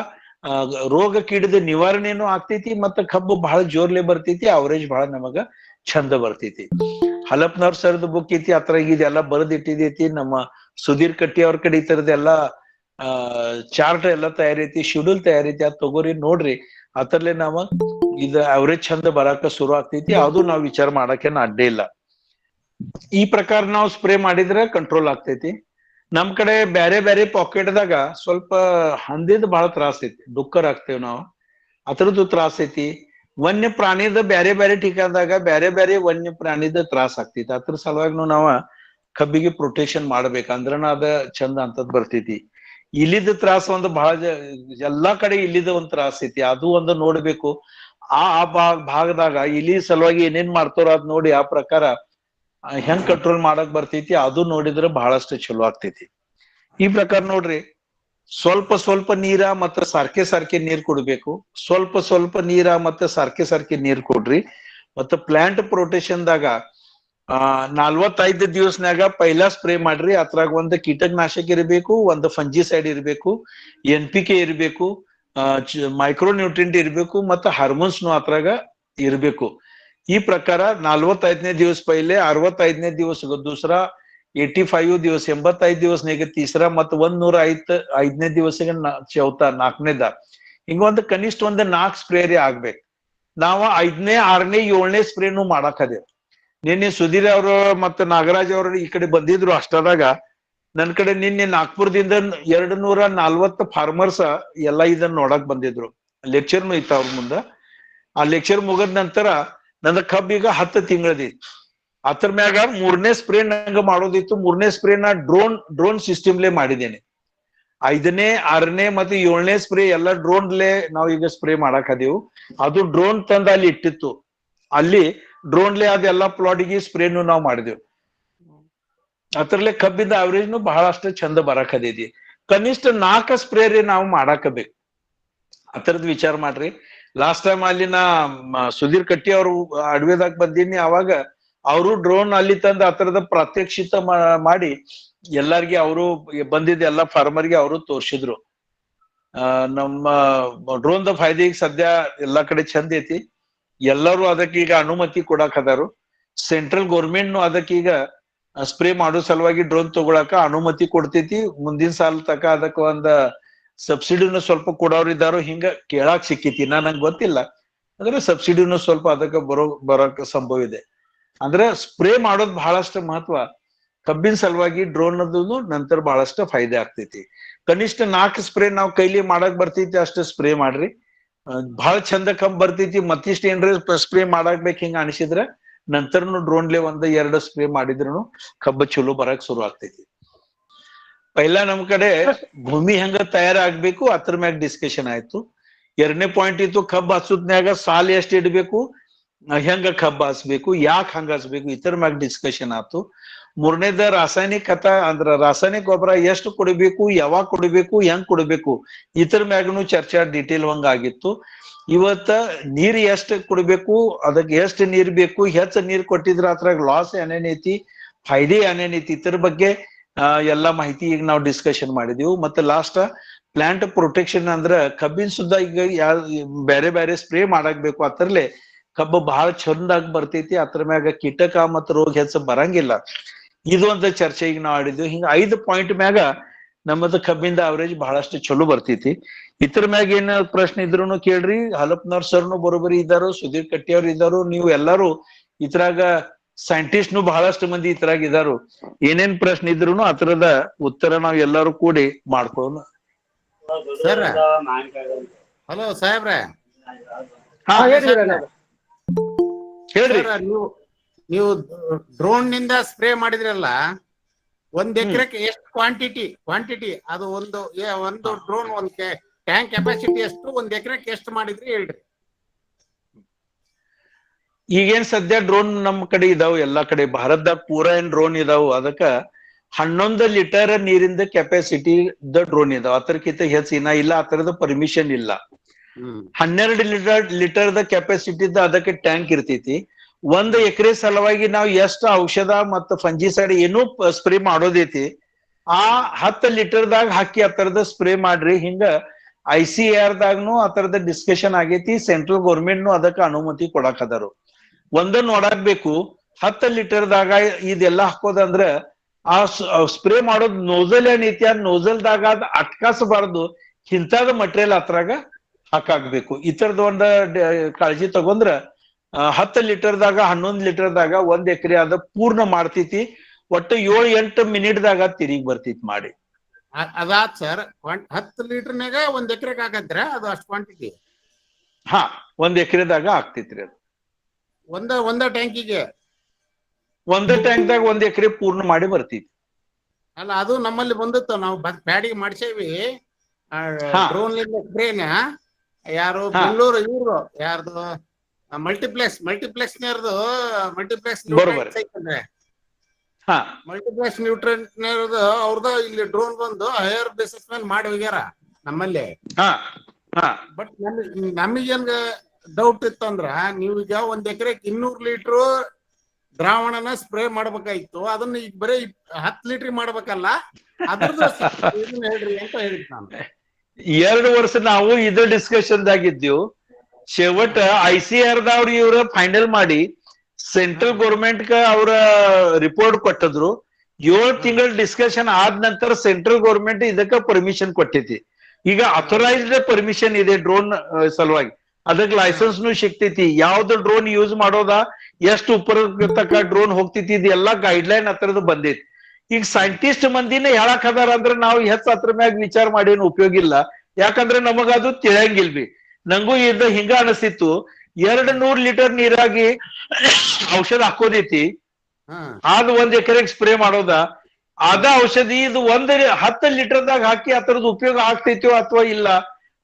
ರೋಗ ಕೀಡದ ನಿವಾರಣೆನೂ ಆಗ್ತೈತಿ, ಮತ್ತ ಕಬ್ಬು ಬಹಳ ಜೋರ್ಲೆ ಬರ್ತೈತಿ, ಅವರೇಜ್ ಬಹಳ ನಮಗ ಚಂದ ಬರ್ತೈತಿ. ಹಲಪ್ನವ್ರ ಸರ್ದ ಬುಕ್ ಐತಿ, ಅದ್ರಾಗ ಇದೆಲ್ಲ ಬರೆದ್ ಇಟ್ಟಿದೈತಿ. ನಮ್ಮ ಸುಧೀರ್ ಕಟ್ಟಿ ಅವ್ರ ಕಡೆ ಈ ತರದೆಲ್ಲ ಚಾರ್ಟ್ ಎಲ್ಲ ತಯಾರೈತಿ, ಶೆಡ್ಯೂಲ್ ತಯಾರೈತಿ, ಅದ್ ತಗೋರಿ ನೋಡ್ರಿ. ಅದ್ರಲ್ಲೇ ನಾವ ಇದು ಅವರೇಜ್ ಚಂದ ಬರಾಕ ಶುರು ಆಗ್ತೈತಿ. ಅದು ನಾವ್ ವಿಚಾರ ಮಾಡಕ್ಕೇನ್ ಅಡ್ಡಿ ಇಲ್ಲ. ಈ ಪ್ರಕಾರ ನಾವು ಸ್ಪ್ರೇ ಮಾಡಿದ್ರೆ ಕಂಟ್ರೋಲ್ ಆಗ್ತೈತಿ. ನಮ್ ಕಡೆ ಬ್ಯಾರೆ ಬ್ಯಾರೆ ಪಾಕೆಟ್ದಾಗ ಸ್ವಲ್ಪ ಹಂದಿದ ಬಹಳ ತ್ರಾಸ ಐತಿ, ಡುಕ್ಕರ್ ಆಗ್ತೇವ್ ನಾವು, ಅದ್ರದ್ದು ತ್ರಾಸ ಐತಿ. ವನ್ಯ ಪ್ರಾಣಿದ ಬ್ಯಾರೆ ಬ್ಯಾರೆ ಠಿಕಾದಾಗ ಬ್ಯಾರೆ ಬ್ಯಾರೆ ವನ್ಯ ಪ್ರಾಣಿದ ತ್ರಾಸ ಆಗ್ತೈತಿ. ಅದ್ರ ಸಲುವಾಗಿ ನಾವ ಕಬ್ಬಿಗೆ ಪ್ರೊಟೆಕ್ಷನ್ ಮಾಡ್ಬೇಕಂದ್ರನ ಅದ ಚಂದ ಅಂತದ್ ಬರ್ತೈತಿ. ಇಲಿದ ತ್ರಾಸ ಒಂದು ಬಹಳ ಎಲ್ಲಾ ಕಡೆ ಇಲಿದ ಒಂದ್ ತ್ರಾಸ ಐತಿ, ಅದು ಒಂದು ನೋಡ್ಬೇಕು. ಆ ಭಾಗದಾಗ ಇಲಿ ಸಲುವಾಗಿ ಏನೇನ್ ಮಾಡ್ತಾರ ಅದ್ ನೋಡಿ ಆ ಪ್ರಕಾರ ಹೆಂಗ್ ಕಂಟ್ರೋಲ್ ಮಾಡಕ್ ಬರ್ತೈತಿ, ಅದು ನೋಡಿದ್ರೆ ಬಹಳಷ್ಟು ಚಲೋ ಆಗ್ತೈತಿ. ಈ ಪ್ರಕಾರ ನೋಡ್ರಿ, ಸ್ವಲ್ಪ ಸ್ವಲ್ಪ ನೀರ ಮತ್ತ ಸಾರ್ಕೆ ಸಾರ್ಕೆ ನೀರ್ ಕೊಡ್ಬೇಕು. ಸ್ವಲ್ಪ ಸ್ವಲ್ಪ ನೀರ ಮತ್ತೆ ಸಾರ್ಕೆ ಸಾರ್ಕೆ ನೀರ್ ಕೊಡ್ರಿ. ಮತ್ತ ಪ್ಲಾಂಟ್ ಪ್ರೊಟೆಕ್ಷನ್ ದಾಗ 45 ದಿವಸನಾಗ ಪೈಲಾ ಸ್ಪ್ರೇ ಮಾಡ್ರಿ. ಅದ್ರಾಗ ಒಂದು ಕೀಟನಾಶಕ ಇರಬೇಕು, ಒಂದು ಫಂಜಿಸೈಡ್ ಇರಬೇಕು, NPK ಇರಬೇಕು, ಮೈಕ್ರೋ ನ್ಯೂಟ್ರಿಯೆಂಟ್ ಇರಬೇಕು, ಮತ್ತ ಹಾರ್ಮೋನ್ಸ್ನು ಅದ್ರಾಗ ಇರಬೇಕು. ಈ ಪ್ರಕಾರ 45ನೇ ದಿವಸ ಪೈಲೆ, 65ನೇ ದಿವಸ ದೂಸರಾ, 85 ದಿವಸ, 85 ದಿವಸನಾಗ ತೀಸರಾ, ಮತ್ತ 105ನೇ ದಿವಸಗೆ ಚೌತಾ, 4ನೇದ. ಹಿಂಗ ಒಂದು ಕನಿಷ್ಠ ಒಂದು 4 ಸ್ಪ್ರೇ ಆಗ್ಬೇಕು. ನಾವು 5ನೇ 6ನೇ 7ನೇ ಸ್ಪ್ರೇನು ಮಾಡಾಕದೇವ್. ನಿನ್ನೆ ಸುಧೀರ್ ಅವರು ಮತ್ತೆ ನಾಗರಾಜ್ ಅವರು ಈ ಕಡೆ ಬಂದಿದ್ರು ಅಷ್ಟದಾಗ. ನನ್ ಕಡೆ ನಿನ್ನೆ ನಾಗ್ಪುರದಿಂದ 240 ಫಾರ್ಮರ್ಸ್ ಎಲ್ಲ ಇದನ್ನ ನೋಡಕ್ ಬಂದಿದ್ರು. ಲೆಕ್ಚರ್ನು ಇತ್ತ ಅವ್ರ ಮುಂದ. ಆ ಲೆಕ್ಚರ್ ಮುಗದ ನಂತರ ನನ್ನ ಕಬ್ಬೀಗ 10 ತಿಂಗಳದಿ. ಅದ್ರ ಮ್ಯಾಗ 3ನೇ ಸ್ಪ್ರೇ ನಂಗ ಮಾಡೋದಿತ್ತು. 3ನೇ ಸ್ಪ್ರೇನ ಡ್ರೋನ್ ಸಿಸ್ಟಮ್ಲೆ ಮಾಡಿದ್ದೇನೆ. 5ನೇ 6ನೇ ಮತ್ತೆ 7ನೇ ಸ್ಪ್ರೇ ಎಲ್ಲ ಡ್ರೋನ್ಲೆ ನಾವು ಈಗ ಸ್ಪ್ರೇ ಮಾಡಾಕ್ ಅದೀವು. ಅದು ಡ್ರೋನ್ ತಂದ ಅಲ್ಲಿ ಇಟ್ಟಿತ್ತು, ಅಲ್ಲಿ ಡ್ರೋನ್ಲೆ ಅದೆಲ್ಲ ಪ್ಲಾಟಿಗೆ ಸ್ಪ್ರೇನು ನಾವು ಮಾಡಿದೆವು. ಅದ್ರಲ್ಲೇ ಕಬ್ಬಿಂದ ಅವರೇಜ್ನು ಬಹಳಷ್ಟು ಚಂದ ಬರಾಕದೈತಿ. ಕನಿಷ್ಠ 4 ಸ್ಪ್ರೇ ನಾವು ಮಾಡಾಕಬೇಕು. ಅದ್ರದ್ ವಿಚಾರ ಮಾಡ್ರಿ. ಲಾಸ್ಟ್ ಟೈಮ್ ಅಲ್ಲಿ ಸುಧೀರ್ ಕಟ್ಟಿ ಅವರು ಅಡವೆದಾಗ ಬಂದೀನಿ, ಅವಾಗ ಅವರು ಡ್ರೋನ್ ಅಲ್ಲಿ ತಂದು ಅದ್ರದ ಪ್ರಾತ್ಯಕ್ಷಿತ ಮಾಡಿ ಎಲ್ಲಾರ್ಗಿ ಅವರು ಬಂದಿದ್ದ ಎಲ್ಲ ಫಾರ್ಮರ್ಗೆ ಅವರು ತೋರ್ಸಿದ್ರು. ನಮ್ಮ ಡ್ರೋನ್ ದ ಫಾಯ್ದೆ ಈಗ ಸದ್ಯ ಎಲ್ಲಾ ಕಡೆ ಚಂದ ಐತಿ. ಎಲ್ಲರೂ ಅದಕ್ಕೆ ಈಗ ಅನುಮತಿ ಕೊಡಾಕ್ ಅದಾರು. ಸೆಂಟ್ರಲ್ ಗೌರ್ಮೆಂಟ್ ಅದಕ್ಕೀಗ ಸ್ಪ್ರೇ ಮಾಡೋ ಸಲುವಾಗಿ ಡ್ರೋನ್ ತಗೊಳಕ ಅನುಮತಿ ಕೊಡ್ತೈತಿ. ಮುಂದಿನ ಸಾಲ ತಕ ಅದಕ್ಕ ಒಂದ ಸಬ್ಸಿಡಿನು ಸ್ವಲ್ಪ ಕೊಡೋರು ಇದ್ದಾರು. ಹಿಂಗ ಕೇಳಾಕ್ ಸಿಕ್ಕೈತಿ, ನಂಗೆ ಗೊತ್ತಿಲ್ಲ. ಅಂದ್ರೆ ಸಬ್ಸಿಡಿನು ಸ್ವಲ್ಪ ಅದಕ್ಕೆ ಬರೋಕ್ ಸಂಭವ ಇದೆ. ಅಂದ್ರೆ ಸ್ಪ್ರೇ ಮಾಡೋದು ಬಹಳಷ್ಟು ಮಹತ್ವ. ಕಬ್ಬಿನ ಸಲುವಾಗಿ ಡ್ರೋನ್ ಅದನ್ನು ನಂತರ ಬಹಳಷ್ಟು ಫಾಯ್ದೆ ಆಗ್ತೈತಿ. ಕನಿಷ್ಠ 4 ಸ್ಪ್ರೇ ನಾವು ಕೈಲಿ ಮಾಡಕ್ ಬರ್ತೈತಿ, ಅಷ್ಟು ಸ್ಪ್ರೇ ಮಾಡ್ರಿ. ಬಹಳ ಚಂದ ಕಬ್ಬ್ ಬರ್ತೈತಿ. ಮತ್ತಿಷ್ಟ ಏನ್ರಿ ಸ್ಪ್ರೇ ಮಾಡಾಕ್ಬೇಕು ಹಿಂಗ ಅನಿಸಿದ್ರೆ ನಂತರನು ಡ್ರೋನ್ಲೆ 1-2 ಸ್ಪ್ರೇ ಮಾಡಿದ್ರು ಕಬ್ಬ ಚಲೋ ಬರಕ್ ಶುರು ಆಗ್ತೈತಿ. ಪೈಲಾ ನಮ್ ಕಡೆ ಭೂಮಿ ಹೆಂಗ ತಯಾರಾಗ್ಬೇಕು ಅದ್ರ ಮ್ಯಾಗ ಡಿಸ್ಕಷನ್ ಆಯ್ತು. 2ನೇ ಪಾಯಿಂಟ್ ಇತ್ತು ಕಬ್ಬು ಹಸುದ್ನ್ಯಾಗ ಸಾಲ ಎಷ್ಟು ಇಡ್ಬೇಕು, ಹೆಂಗ ಕಬ್ಬು ಹಸ್ಬೇಕು, ಯಾಕೆ ಹಂಗ ಹಸ್ಬೇಕು, ಇತರ ಮ್ಯಾಗ ಡಿಸ್ಕಷನ್ ಆಯ್ತು. 3ನೇದ ರಾಸಾಯನಿಕ ಖತ ಅಂದ್ರ ರಾಸಾಯನಿಕ ಗೊಬ್ಬರ ಎಷ್ಟು ಕೊಡಬೇಕು, ಯಾವಾಗ ಕೊಡಬೇಕು, ಹೆಂಗ್ ಕೊಡಬೇಕು, ಇತರ ಮ್ಯಾಗನು ಚರ್ಚೆ ಡೀಟೇಲ್ ಹಂಗ ಆಗಿತ್ತು. ಇವತ್ತ ನೀರ್ ಎಷ್ಟು ಕೊಡ್ಬೇಕು, ಅದಕ್ಕೆ ಎಷ್ಟು ನೀರ್ ಬೇಕು, ಹೆಚ್ಚು ನೀರ್ ಕೊಟ್ಟಿದ್ರ ಅದ್ರಾಗ ಲಾಸ್ ಏನೇನೈತಿ, ಫಾಯ್ದೆ ಏನೇನೈತಿ, ಇತರ ಬಗ್ಗೆ ಎಲ್ಲಾ ಮಾಹಿತಿ ಈಗ ನಾವು ಡಿಸ್ಕಷನ್ ಮಾಡಿದೀವಿ. ಮತ್ತೆ ಲಾಸ್ಟ್ ಪ್ಲಾಂಟ್ ಪ್ರೊಟೆಕ್ಷನ್ ಅಂದ್ರ ಕಬ್ಬಿನ ಸುದ್ದ ಈಗ ಬೇರೆ ಬೇರೆ ಸ್ಪ್ರೇ ಮಾಡಾಕ್ಬೇಕು. ಅದ್ರಲ್ಲೇ ಕಬ್ಬು ಬಹಳ ಚಂದಾಗಿ ಬರ್ತೈತಿ. ಅದ್ರ ಮ್ಯಾಗ ಕೀಟಕ ಮತ್ತು ರೋಗ ಹೆಚ್ಚು ಬರಂಗಿಲ್ಲ. ಇದು ಒಂದು ಚರ್ಚೆ ಈಗ ನಾವು ಆಡಿದ್ವಿ. ಹಿಂಗ 5 ಪಾಯಿಂಟ್ ಮ್ಯಾಗ ನಮ್ಮದು ಕಬ್ಬಿಂದ ಅವರೇಜ್ ಬಹಳಷ್ಟು ಚಲೋ ಬರ್ತೈತಿ. ಇತರ ಮ್ಯಾಗ ಏನ ಪ್ರಶ್ನೆ ಇದ್ರು ಕೇಳ್ರಿ. ಹಲಪ್ನವ್ರ ಸರ್ನು ಬರೋಬ್ಬರಿ ಇದ್ದಾರು, ಸುಧೀರ್ ಕಟ್ಟಿ ಅವ್ರು ಇದ್ದಾರು, ನೀವು ಎಲ್ಲಾರು ಇದ್ರಾಗ ಸೈಂಟಿಸ್ಟ್ನು ಬಹಳಷ್ಟು ಮಂದಿ ಇದ್ರಾಗ ಇದ್ದಾರು. ಏನೇನ್ ಪ್ರಶ್ನೆ ಇದ್ರು ಅದ್ರದ ಉತ್ತರ ನಾವ್ ಎಲ್ಲಾರು ಕೂಡಿ ಮಾಡ್ಕೊಳ್ಳೋಣ. ಸರ್ ಹಲೋ ಸಾಹೇಬ್ರೆ. ಹೇಳ್ರಿ. ನೀವು ಡ್ರೋನ್ ನಿಂದ ಸ್ಪ್ರೇ ಮಾಡಿದ್ರಲ್ಲ, 1 ಎಕರೆಗೆ ಎಷ್ಟು ಕ್ವಾಂಟಿಟಿ ಅದು ಒಂದು ಡ್ರೋನ್ ಟ್ಯಾಂಕ್ ಕೆಪಾಸಿಟಿ ಎಷ್ಟು, 1 ಎಕರೆಗೆ ಎಷ್ಟು ಮಾಡಿದ್ರಿ ಹೇಳ್ರಿ. ಈಗೇನ್ ಸದ್ಯ ಡ್ರೋನ್ ನಮ್ ಕಡೆ ಇದಾವ್ ಎಲ್ಲಾ ಕಡೆ ಭಾರತದಾಗ ಪೂರಾ ಏನ್ ಡ್ರೋನ್ ಇದಾವ್ ಅದಕ್ಕ 11 ಲೀಟರ್ ನೀರಿಂದ ಕೆಪಾಸಿಟಿ ಡ್ರೋನ್ ಇದಾವ ಅದಕ್ಕಿಂತ ಹೆಚ್ಚು ಇನ್ನ ಇಲ್ಲ ಆ ತರದ ಪರ್ಮಿಷನ್ ಇಲ್ಲ. 12 ಲೀಟರ್ ಕೆಪಾಸಿಟಿ ಅದಕ್ಕೆ ಟ್ಯಾಂಕ್ ಇರ್ತೈತಿ. 1 ಎಕರೆ ಸಲುವಾಗಿ ನಾವು ಎಷ್ಟು ಔಷಧ ಮತ್ತು ಫಂಜಿಸೈಡ್ ಏನೂ ಸ್ಪ್ರೇ ಮಾಡೋದೈತಿ ಆ 10 ಲೀಟರ್ದಾಗ ಹಾಕಿ ಆ ತರದ ಸ್ಪ್ರೇ ಮಾಡ್ರಿ. ಹಿಂಗ ICAR ದಾಗ್ನು ಆ ತರದ ಡಿಸ್ಕಷನ್ ಆಗೈತಿ. ಸೆಂಟ್ರಲ್ ಗೌರ್ಮೆಂಟ್ ನು ಅದಕ್ಕೆ ಅನುಮತಿ ಕೊಡಾಕದಾರು. ಒಂದನ್ನ ನೋಡಾಕ್ಬೇಕು 10 ಲೀಟರ್ದಾಗ ಇದೆಲ್ಲ ಹಾಕೋದಂದ್ರ ಆ ಸ್ಪ್ರೇ ಮಾಡೋದ್ ನೋಜಲ್ ಏನೈತಿ ಆ ನೋಜಲ್ದಾಗ ಅದ್ ಅಟ್ಕಾಸಬಾರ್ದು. ಇಂಥದ ಮಟೀರಿಯಲ್ ಅದ್ರಾಗ ಹಾಕಾಕ್ಬೇಕು. ಈ ತರದ ಒಂದ ಕಾಳಜಿ ತಗೊಂಡ್ರ 10 ಲೀಟರ್ದಾಗ 11 ಲೀಟರ್ದಾಗ 1 ಎಕರೆ ಅದ ಪೂರ್ಣ ಮಾಡ್ತೈತಿ. ಒಟ್ಟು 7-8 ಮಿನಿಟ್ದಾಗ ತಿರುಗಿ ಬರ್ತೈತಿ ಮಾಡಿ. ಅದಾತ್ ಸರ್ 10 ಲೀಟರ್ನಾಗ 1 ಎಕರೆಗೆ ಆಗತ್ರ ಅದು ಅಷ್ಟು ಕ್ವಾಂಟಿಟಿ? ಹಾ 1 ಎಕರೆದಾಗ ಆಗ್ತೈತ್ರಿ ಅದು. ಒಂದ ಟ್ಯಾಂಕಿಗೆ 1 ಟ್ಯಾಂಕ್ದಾಗ 1 ಎಕರೆ ಪೂರ್ಣ ಮಾಡಿ ಬರ್ತೈತಿ. ಅಲ್ಲ ಅದು ನಮ್ಮಲ್ಲಿ ಬಂದಿತ್ತು, ನಾವು ಪ್ಯಾಡಿಗೆ ಮಾಡ್ಸೇವಿ ಡ್ರೋನ್ ಸ್ಪ್ರೇನ. ಯಾರು ಬೆಂಗಳೂರು ಇವ್ರು ಯಾರ್ದು ಮಲ್ಟಿಪ್ಲೆಕ್ಸ್ ಮಲ್ಟಿಪ್ಲೆಕ್ಸ್ ನ್ಯೂಟ್ರೆಂಟ್ ಅವ್ರದ್ದು ಇಲ್ಲಿ ಡ್ರೋನ್ ಬಂದು ಹೈಯರ್ ಬೇಸಿಸ್ ಮೇಲೆ ಮಾಡಿ ಹೋಗ್ಯಾರ ನಮ್ಮಲ್ಲಿ. ಬಟ್ ನಮಗೇನ್ ಡೌಟ್ ಇತ್ತು ಅಂದ್ರ ನೀವು ಈಗ 1 ಎಕರೆಗೆ 200 ಲೀಟರ್ ದ್ರಾವಣನ ಸ್ಪ್ರೇ ಮಾಡ್ಬೇಕಾಯ್ತು, ಅದನ್ನ ಈಗ ಬರೀ 10 ಲೀಟರ್ ಮಾಡ್ಬೇಕಲ್ಲ, ಅದ್ರದ್ದು ಹೇಳ್ರಿ ಅಂತ ಹೇಳಿದ್ ನಾನು. 2 ವರ್ಷ ನಾವು ಇದು ಡಿಸ್ಕಷನ್ ದಾಗಿದ್ದೀವಿ. शेवट ICAR ದವ್ರು ಇವ್ರ ಫೈನಲ್ ಮಾಡಿ ಸೆಂಟ್ರಲ್ ಗೌರ್ಮೆಂಟ್ ಕ ಅವರ ರಿಪೋರ್ಟ್ ಕೊಟ್ಟಿದ್ರು. 7 ತಿಂಗಳ ಡಿಸ್ಕಷನ್ ಆದ ನಂತರ ಸೆಂಟ್ರಲ್ ಗೌರ್ಮೆಂಟ್ ಇದಕ್ಕ ಪರ್ಮಿಷನ್ ಕೊಟ್ಟೈತಿ. ಈಗ ಅಥರೈಸ್ಡ್ ಪರ್ಮಿಷನ್ ಇದೆ ಡ್ರೋನ್ ಸಲುವಾಗಿ. ಅದಕ್ಕೆ ಲೈಸೆನ್ಸ್ ನು ಸಿಗ್ತೈತಿ. ಯಾವ್ದು ಡ್ರೋನ್ ಯೂಸ್ ಮಾಡೋದ, ಎಷ್ಟು ಉಪಯೋಗತಕ್ಕ ಡ್ರೋನ್ ಹೋಗ್ತೈತಿ, ಇದೆಲ್ಲಾ ಗೈಡ್ಲೈನ್ ಹತ್ರದ ಬಂದೈತಿ. ಈಗ ಸೈಂಟಿಸ್ಟ್ ಮಂದಿನ ಹೇಳಕ್ ಅದಾರ ಅಂದ್ರೆ ನಾವು ಹೆಚ್ಚು ಅದ್ರ ಮ್ಯಾಗ ವಿಚಾರ ಮಾಡಿ ಉಪಯೋಗ ಇಲ್ಲ. ಯಾಕಂದ್ರೆ ನಮಗ ಅದು ತಿಳಿಯಂಗಿಲ್ವಿ. ನಂಗೂ ಇದು ಹಿಂಗ ಅನಿಸ್ತಿತ್ತು. 200 ಲೀಟರ್ ನೀರಾಗಿ ಔಷಧ ಹಾಕೋದೈತಿ, ಅದು 1 ಎಕರೆಗೆ ಸ್ಪ್ರೇ ಮಾಡೋದ. ಅದ ಔಷಧಿ ಇದು 10 ಲೀಟರ್ದಾಗ ಹಾಕಿ ಅದ್ರದ್ದು ಉಪಯೋಗ ಆಗ್ತೈತಿಯೋ ಅಥವಾ ಇಲ್ಲ,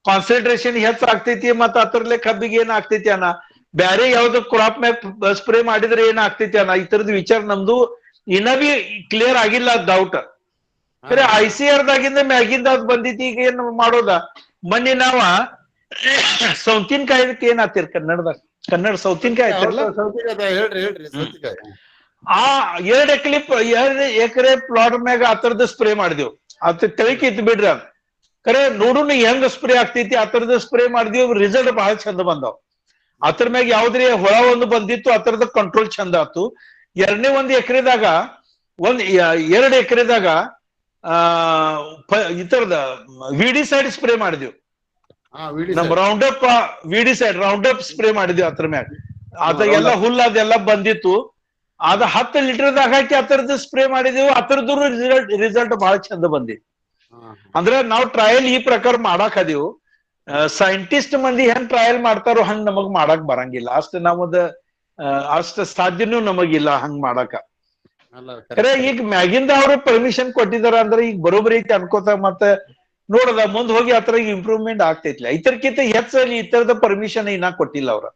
ಕಾನ್ಸಂಟ್ರೇಷನ್ ಹೆಚ್ಚು ಆಗ್ತೈತಿ ಮತ್ತ ಅದ್ರಲ್ಲೇ ಕಬ್ಬಿಗೆ ಏನ್ ಆಗ್ತೈತಿ ಅನ್ನ, ಬ್ಯಾರೆ ಯಾವ್ದು ಕ್ರಾಪ್ ಮ್ಯಾಗ ಸ್ಪ್ರೇ ಮಾಡಿದ್ರೆ ಏನ್ ಆಗ್ತೈತಿ ಅನ್ನ, ಈ ತರದ ವಿಚಾರ ನಮ್ದು ಇನ್ನ ಬಿ ಕ್ಲಿಯರ್ ಆಗಿಲ್ಲ ಡೌಟ್. ಖರೆ ICAR ದಾಗಿಂದ ಮ್ಯಾಗಿಂದ ಅದ್ ಬಂದಿತಿ. ಈಗ ಏನ್ ಮಾಡೋದ, ಮೊನ್ನೆ ನಾವ ಸೌತಿನಕಾಯಿ ಏನ್ ಹಾಕ್ತಿರ್ ಕನ್ನಡ ಸೌತಿನಕಾಯಿ ಹಾಕ್ತಿರಲ್ಲ, ಆ 2 ಎಕರೆ ಪ್ಲಾಟ್ ಮ್ಯಾಗ ಆ ತರದ ಸ್ಪ್ರೇ ಮಾಡಿದೆವು. ಅದ ತಳಿಕೆ ಇತ್ತು ಬಿಡ್ರಿ. ಅದ್ ಖರೆ ನೋಡುನು ಹೆಂಗ್ ಸ್ಪ್ರೇ ಆಗ್ತೈತಿ ಆ ತರದ ಸ್ಪ್ರೇ ಮಾಡಿದೆವು. ರಿಸಲ್ಟ್ ಬಹಳ ಚಂದ ಬಂದಾವ್. ಅದ್ರ ಮ್ಯಾಗ ಯಾವ್ದ್ರಿ ಹೊಳ ಒಂದು ಬಂದಿತ್ತು, ಆ ತರದ ಕಂಟ್ರೋಲ್ ಚಂದ ಆತು. 1 ಎಕರೆದಾಗ 2 ಎಕರೆದಾಗ ಈ ತರದ ವಿಡಿಸೈಡ್ ಸ್ಪ್ರೇ ಮಾಡಿದೆವು. ನಮ್ ರೌಂಡಪ್ ಸ್ಪ್ರೇ ಮಾಡಿದ್ವಿ ಅದ್ರ ಮ್ಯಾಗ. ಅದೆಲ್ಲ ಹುಲ್ಲು ಅದೆಲ್ಲ ಬಂದಿತ್ತು. ಅದ 10 ಲೀಟರ್ದಾಗ ಹಾಕಿ ಆ ತರದ ಸ್ಪ್ರೇ ಮಾಡಿದೆವು. ಅದ್ರದ್ದು ರಿಸಲ್ಟ್ ಬಹಳ ಚಂದ ಬಂದಿತ್ತು. ಅಂದ್ರೆ ನಾವು ಟ್ರಯಲ್ ಈ ಪ್ರಕಾರ ಮಾಡಾಕ್ ಅದೀವು. ಸೈಂಟಿಸ್ಟ್ ಮಂದಿ ಹೆಂಗ್ ಟ್ರಯಲ್ ಮಾಡ್ತಾರೋ ಹಂಗ್ ನಮಗ್ ಮಾಡಕ್ ಬರಂಗಿಲ್ಲ. ಅಷ್ಟ ನಮ್ಮದ ಅಷ್ಟ ಸಾಧ್ಯನೂ ನಮಗಿಲ್ಲ ಹಂಗ್ ಮಾಡಾಕ. ಈಗ ಮ್ಯಾಗಿಂದ ಅವರು ಪರ್ಮಿಷನ್ ಕೊಟ್ಟಿದಾರ ಅಂದ್ರೆ ಈಗ ಬರೋಬ್ಬರಿ ಐತಿ ಅನ್ಕೋತ ಮತ್ತೆ ನೋಡದ ಮುಂದ್ ಹೋಗಿ ಆ ತರ ಇಂಪ್ರೂವ್ಮೆಂಟ್ ಆಗ್ತೈತಿಲ್ಲ. ಇದಕ್ಕಿಂತ ಹೆಚ್ಚಲ್ಲಿ ಈ ತರದ ಪರ್ಮಿಷನ್ ಇನ್ನ ಕೊಟ್ಟಿಲ್ಲ ಅವ್ರ.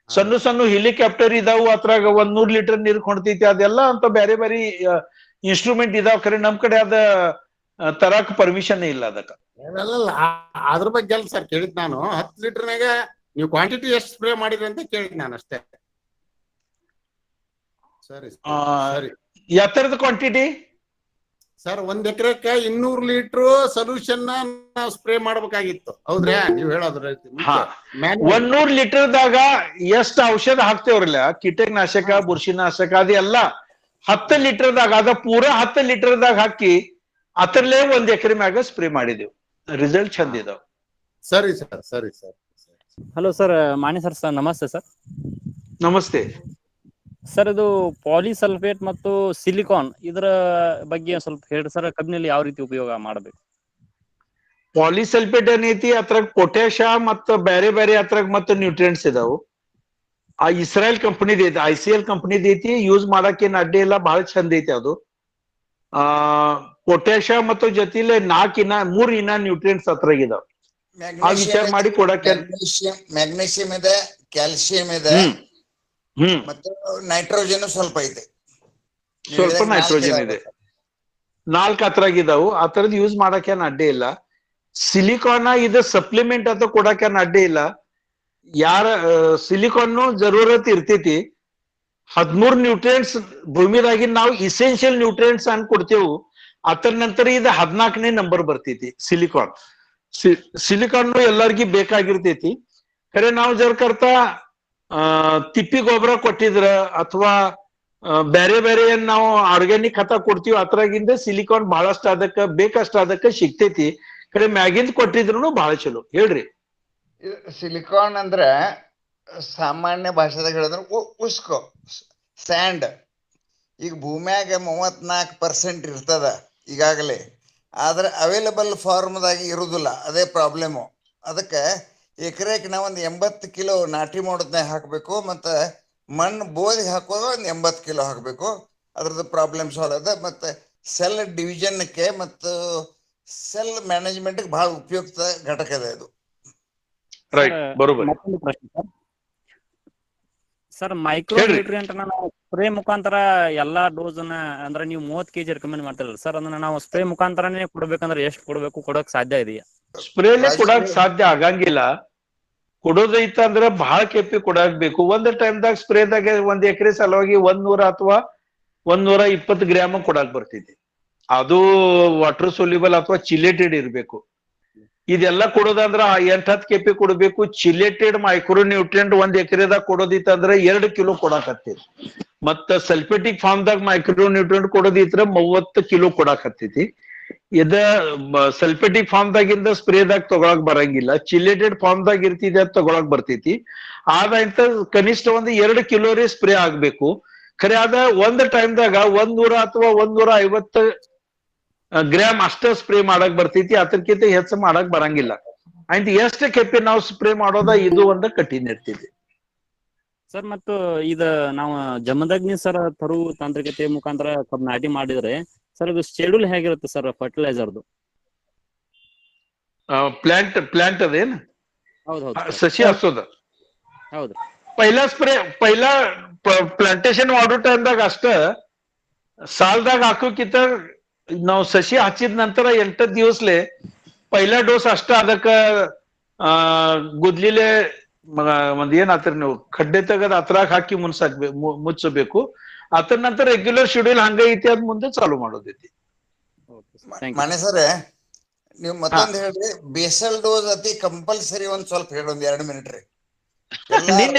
ಸಣ್ಣ ಸಣ್ಣ ಹೆಲಿಕಾಪ್ಟರ್ ಇದಾವು, ಅದ್ರಾಗ 100 ಲೀಟರ್ ನೀರ್ ಕೊಂಡ್ತೈತಿ, ಅದೆಲ್ಲ ಅಂತ ಬೇರೆ ಬೇರೆ ಇನ್ಸ್ಟ್ರೂಮೆಂಟ್ ಇದಾವ. ಖರೆ ನಮ್ ಕಡೆ ಅದ ತರಾಕ್ ಪರ್ಮಿಷನ್ ಇಲ್ಲ ಅದಕ್ಕ. ಅದ್ರ ಬಗ್ಗೆ ಸರ್ ಕೇಳಿದ್ ನಾನು. 10 ಲೀಟರ್ನಾಗ ನೀವು ಕ್ವಾಂಟಿಟಿ ಎಷ್ಟು ಸ್ಪ್ರೇ ಮಾಡಿದ್ರಿ ಅಂತ ಕೇಳಿದ್ ನಾನು ಅಷ್ಟೇ. ಸರಿ ಯಾವ ತರದ ಕ್ವಾಂಟಿಟಿ ಸರ್? 1 ಎಕರೆಕ್ಕೆ 200 ಲೀಟರ್ ಸೊಲ್ಯೂಷನ್ ನಾವು ಸ್ಪ್ರೇ ಮಾಡ್ಬೇಕಾಗಿತ್ತು. ಹೌದ್ರಾ ನೀವು ಹೇಳೋದ್ರ? 100 ಲೀಟರ್ದಾಗ ಎಷ್ಟು ಔಷಧ ಹಾಕ್ತೇವ್ರಲ್ಲ, ಕೀಟನಾಶಕ ಬುರ್ಷಿನಾಶಕ ಅದೆಲ್ಲ 10 ಲೀಟರ್ದಾಗ ಅದ ಪೂರಾ 10 ಲೀಟರ್ದಾಗ ಹಾಕಿ ಅದ್ರಲ್ಲೇ 1 ಎಕರೆ ಮ್ಯಾಗ ಸ್ಪ್ರೇ ಮಾಡಿದೆವು. ರಿಸಲ್ಟ್ ಚಂದ ಇದಾವ. ಸರಿ ಸರ್, ಸರಿ ಸರ್. ಹಲೋ ಸರ್, ಮಾಣಿ ಸರ್. ನಮಸ್ತೆ ಸರ್. ನಮಸ್ತೆ ಸರ್. ಇದು ಪಾಲಿಸಲ್ಫೇಟ್ ಮತ್ತು ಸಿಲಿಕಾನ್ ಇದರ ಬಗ್ಗೆ ಸ್ವಲ್ಪ ಹೇಳಿ ಸರ್. ಕಬ್ಬಿನಲ್ಲಿ ಯಾವ ರೀತಿ ಉಪಯೋಗ ಮಾಡಬೇಕು? ಪಾಲಿಸಲ್ಫೇಟ್ ಏನೈತಿ, ಅದ್ರಾಗ ಪೊಟ್ಯಾಶ ಮತ್ತ ಬೇರೆ ಬೇರೆ ಅದ್ರಾಗ ಮತ್ತ ನ್ಯೂಟ್ರಿಯೆಂಟ್ಸ್ ಇದಾವು. ಆ ಇಸ್ರೇಲ್ ಕಂಪನಿದ ಐತಿ, ICL ಕಂಪನಿದ ಐತಿ. ಯೂಸ್ ಮಾಡಕ್ ಏನ್ ಅಡ್ಡಿ ಇಲ್ಲ, ಬಹಳ ಚಂದ ಐತಿ ಅದು. ಪೊಟ್ಯಾಶ ಮತ್ತು ಜೊತೆಲೆ 3 ಇನ್ನ ನ್ಯೂಟ್ರಿಯೆಂಟ್ಸ್ ಅದ್ರಾಗ ಇದಾವ. ಆ ವಿಚಾರ ಮಾಡಿ ಕೊಡಕ್ಕೆ ಮ್ಯಾಗ್ನೀಷಿಯಂ ಇದೆ, ಕ್ಯಾಲ್ಸಿಯಂ ಇದೆ, ಮತ್ತು ನೈಟ್ರೋಜನ್ ಸ್ವಲ್ಪ ಐತೆ, ಸ್ವಲ್ಪ ನೈಟ್ರೋಜನ್ ಇದೆ. 4 ಅದ್ರಾಗಿದ್ದಾವು. ಆ ತರದ್ ಯೂಸ್ ಮಾಡಕ್ಕೆ ಅಡ್ಡಿ ಇಲ್ಲ. ಸಿಲಿಕಾನ್ ಇದು ಸಪ್ಲಿಮೆಂಟ್ ಅಂತ ಕೊಡಕ್ಕೆ ಅಡ್ಡಿ ಇಲ್ಲ. ಯಾರ ಸಿಲಿಕಾನ್ ಜರೂರತ್ ಇರ್ತೈತಿ. 13 ನ್ಯೂಟ್ರಿಯೆಂಟ್ಸ್ ಭೂಮಿದಾಗಿ ನಾವು ಇಸೆನ್ಷಿಯಲ್ ನ್ಯೂಟ್ರಿಯೆಂಟ್ಸ್ ಅನ್ ಕೊಡ್ತೇವು. ಅದರ ನಂತರ ಇದು 14ನೇ ನಂಬರ್ ಬರ್ತೈತಿ ಸಿಲಿಕಾನ್. ಸಿಲಿಕಾನ್ ಎಲ್ಲರಿಗೂ ಬೇಕಾಗಿರ್ತೈತಿ. ಖರೆ ನಾವು ಜರ್ಕರ್ತ ತಿಪ್ಪಿ ಗೊಬ್ಬರ ಕೊಟ್ಟಿದ್ರ ಅಥವಾ ಬೇರೆ ಬೇರೆ ಏನ್ ನಾವು ಆರ್ಗ್ಯಾನಿಕ್ ಖತ ಕೊಡ್ತೀವಿ ಅದ್ರಾಗಿಂದ ಸಿಲಿಕಾನ್ ಬಹಳಷ್ಟು ಅದಕ್ಕ ಬೇಕಷ್ಟ ಅದಕ್ಕ ಸಿಗ್ತೈತಿ. ಖರೆ ಮ್ಯಾಗಿಂದ ಕೊಟ್ಟಿದ್ರು ಬಹಳ ಚಲೋ. ಹೇಳ್ರಿ. ಸಿಲಿಕಾನ್ ಅಂದ್ರೆ ಸಾಮಾನ್ಯ ಭಾಷೆದಾಗ ಹೇಳಿದ್ರೆ ಉಸ್ಕೋ ಸ್ಯಾಂಡ್. ಈಗ ಭೂಮ್ಯಾಗ 34% ಇರ್ತದ ಈಗಾಗಲೇ, ಆದ್ರೆ ಅವೈಲಬಲ್ ಫಾರ್ಮ್ದಾಗ ಇರುದಿಲ್ಲ. ಅದೇ ಪ್ರಾಬ್ಲಮು. ಅದಕ್ಕೆ ಎಕರೆಗೆ ನಾವು ಒಂದು 80 ಕಿಲೋ ನಾಟಿ ಮಾಡೋದನ್ನ ಹಾಕಬೇಕು, ಮತ್ತು ಮಣ್ಣು ಬೋದಿಗೆ ಹಾಕೋದು ಒಂದು 80 ಕಿಲೋ ಹಾಕಬೇಕು. ಅದ್ರದ್ದು ಪ್ರಾಬ್ಲಮ್ ಸಾಲ್ವ್ ಅದ. ಮತ್ತು ಸೆಲ್ ಡಿವಿಷನ್ಕ್ಕೆ ಮತ್ತು ಸೆಲ್ ಮ್ಯಾನೇಜ್ಮೆಂಟ್ಗೆ ಬಹಳ ಉಪಯುಕ್ತ ಘಟಕ ಇದೆ ಇದು. ಮತ್ತೊಂದು ಪ್ರಶ್ನೆ ಸರ್, ಮೈಕ್ರೋ ನ್ಯೂಟ್ರಿಯೆಂಟ್ ನಾವು ಸ್ಪ್ರೇ ಮುಖಾಂತರ ಎಲ್ಲಾ ಡೋಸ್ ಅಂದ್ರೆ ನೀವು 30 kg ರೆಕಮೆಂಡ್ ಮಾಡ್ತಿರಲ್ಲ ಸರ್, ಅದನ್ನ ನಾವು ಸ್ಪ್ರೇ ಮುಖಾಂತರನೇ ಕೊಡ್ಬೇಕಂದ್ರೆ ಎಷ್ಟು ಕೊಡ್ಬೇಕು, ಕೊಡಕ್ ಸಾಧ್ಯ ಇದೆಯಾ? ಸ್ಪ್ರೇಲೆ ಕೊಡಕ್ ಸಾಧ್ಯ ಆಗಂಗಿಲ್ಲ. ಕೊಡೋದೈತ ಅಂದ್ರೆ ಬಹಳ ಕೆಪ್ಪಿ ಕೊಡಾಕ್ ಬೇಕು. ಒಂದ್ ಟೈಮ್ದಾಗ ಸ್ಪ್ರೇದಾಗ 1 ಎಕರೆ ಸಲುವಾಗಿ 100 ಅಥವಾ 120 ಗ್ರಾಮ್ ಕೊಡಾಕ್ ಬರ್ತೈತಿ. ಅದು ವಾಟರ್ ಸೊಲ್ಯೂಬಲ್ ಅಥವಾ ಚಿಲೇಟೆಡ್ ಇರ್ಬೇಕು. ಇದೆಲ್ಲ ಕೊಡೋದಂದ್ರ 8-10 ಕೆಪಿ ಕೊಡ್ಬೇಕು. ಚಿಲೇಟೆಡ್ ಮೈಕ್ರೋ ನ್ಯೂಟ್ರಿಯೆಂಟ್ 1 ಎಕರೆದಾಗ ಕೊಡೋದಿತ್ತಂದ್ರ 2 ಕಿಲೋ ಕೊಡಾಕತ್ತೈತಿ. ಮತ್ತ ಸಲ್ಫೆಟಿಕ್ ಫಾರ್ಮ್ದಾಗ ಮೈಕ್ರೋ ನ್ಯೂಟ್ರಿಯೆಂಟ್ ಕೊಡೋದಿತ್ರ 30 ಕಿಲೋ ಕೊಡಾಕತ್ತೈತಿ. ಇದ ಸಲ್ಫೆಟಿಕ್ ಫಾರ್ಮ್ದಾಗಿಂದ ಸ್ಪ್ರೇದಾಗ ತಗೊಳಕ್ ಬರಂಗಿಲ್ಲ. ಚಿಲೇಟೆಡ್ ಫಾರ್ಮ್ದಾಗ ಇರ್ತಿದೆ ಅಂತ ತಗೊಳಕ್ ಬರ್ತೈತಿ. ಆದಂತ ಕನಿಷ್ಠ 2 ಕಿಲೋರಿ ಸ್ಪ್ರೇ ಆಗ್ಬೇಕು. ಖರೆ ಅದ ಒಂದ್ ಟೈಮ್ದಾಗ 100 ಅಥವಾ 150 ಗ್ರಾಮ್ ಅಷ್ಟ ಸ್ಪ್ರೇ ಮಾಡಕ್ ಬರ್ತೈತಿ. ಅದಕ್ಕಿಂತ ಹೆಚ್ಚು ಮಾಡಕ್ ಬರಂಗಿಲ್ಲ. ಆಯ್ತು ಎಷ್ಟು ಕೆಪ್ಪಿ ನಾವು ಸ್ಪ್ರೇ ಮಾಡೋದ ಇದು ಒಂದು ಕಠಿಣ ಇರ್ತೈತಿ ಸರ್. ಮತ್ತು ಇದ ನಾವು ಜಮದಗ್ನಿ ಸರ್ ತರು ತಾಂತ್ರಿಕತೆ ಮುಖಾಂತರ ಕಬ್ಬು ನಾಟಿ ಮಾಡಿದ್ರೆ ಸರ್, ಇದು ಶೆಡ್ಯೂಲ್ ಹೇಗಿರುತ್ತೆ ಸರ್ ಫರ್ಟಿಲೈಸರ್ದು? ಪ್ಲಾಂಟ್ ಅದೇನ್ ಸಸಿ ಹಸೋದ? ಹೌದು. ಪೈಲಾ ಪ್ಲಾಂಟೇಶನ್ ಮಾಡೋ ಟೈಮ್ದಾಗ ಅಷ್ಟ ಸಾಲ್ದಾಗ ಹಾಕೋಕಿಂತ ನಾವು ಸಸಿ ಹಚ್ಚಿದ ನಂತರ 8 ದಿವಸಲೆ ಪೈಲಾ ಡೋಸ್ ಅಷ್ಟ ಅದಕ್ಕ ಗುದ್ಲಿಲೆ ಒಂದ್ ಏನ್ ಆತ್ರಿ ನೀವು ಖಡ್ಡೆ ತೆಗದ್ ಅತ್ರಾಗ ಹಾಕಿ ಮುಚ್ಚಬೇಕು. ಅದ್ರ ನಂತರ ರೆಗ್ಯುಲರ್ ಶೆಡ್ಯೂಲ್ ಹಂಗ ಐತಿ, ಅದ್ ಮುಂದೆ ಚಾಲು ಮಾಡೋದೈತಿ. ಮನೆ ಸರ್, ನೀವು ಮತ್ತೊಂದು ಹೇಳ್ರಿ, ಬೇಸಲ್ ಡೋಸ್ ಅತಿ ಕಂಪಲ್ಸರಿ ಒಂದ್ ಸ್ವಲ್ಪ ಹೇಳಿ, 2 ಮಿನಿಟ್ ರೀ.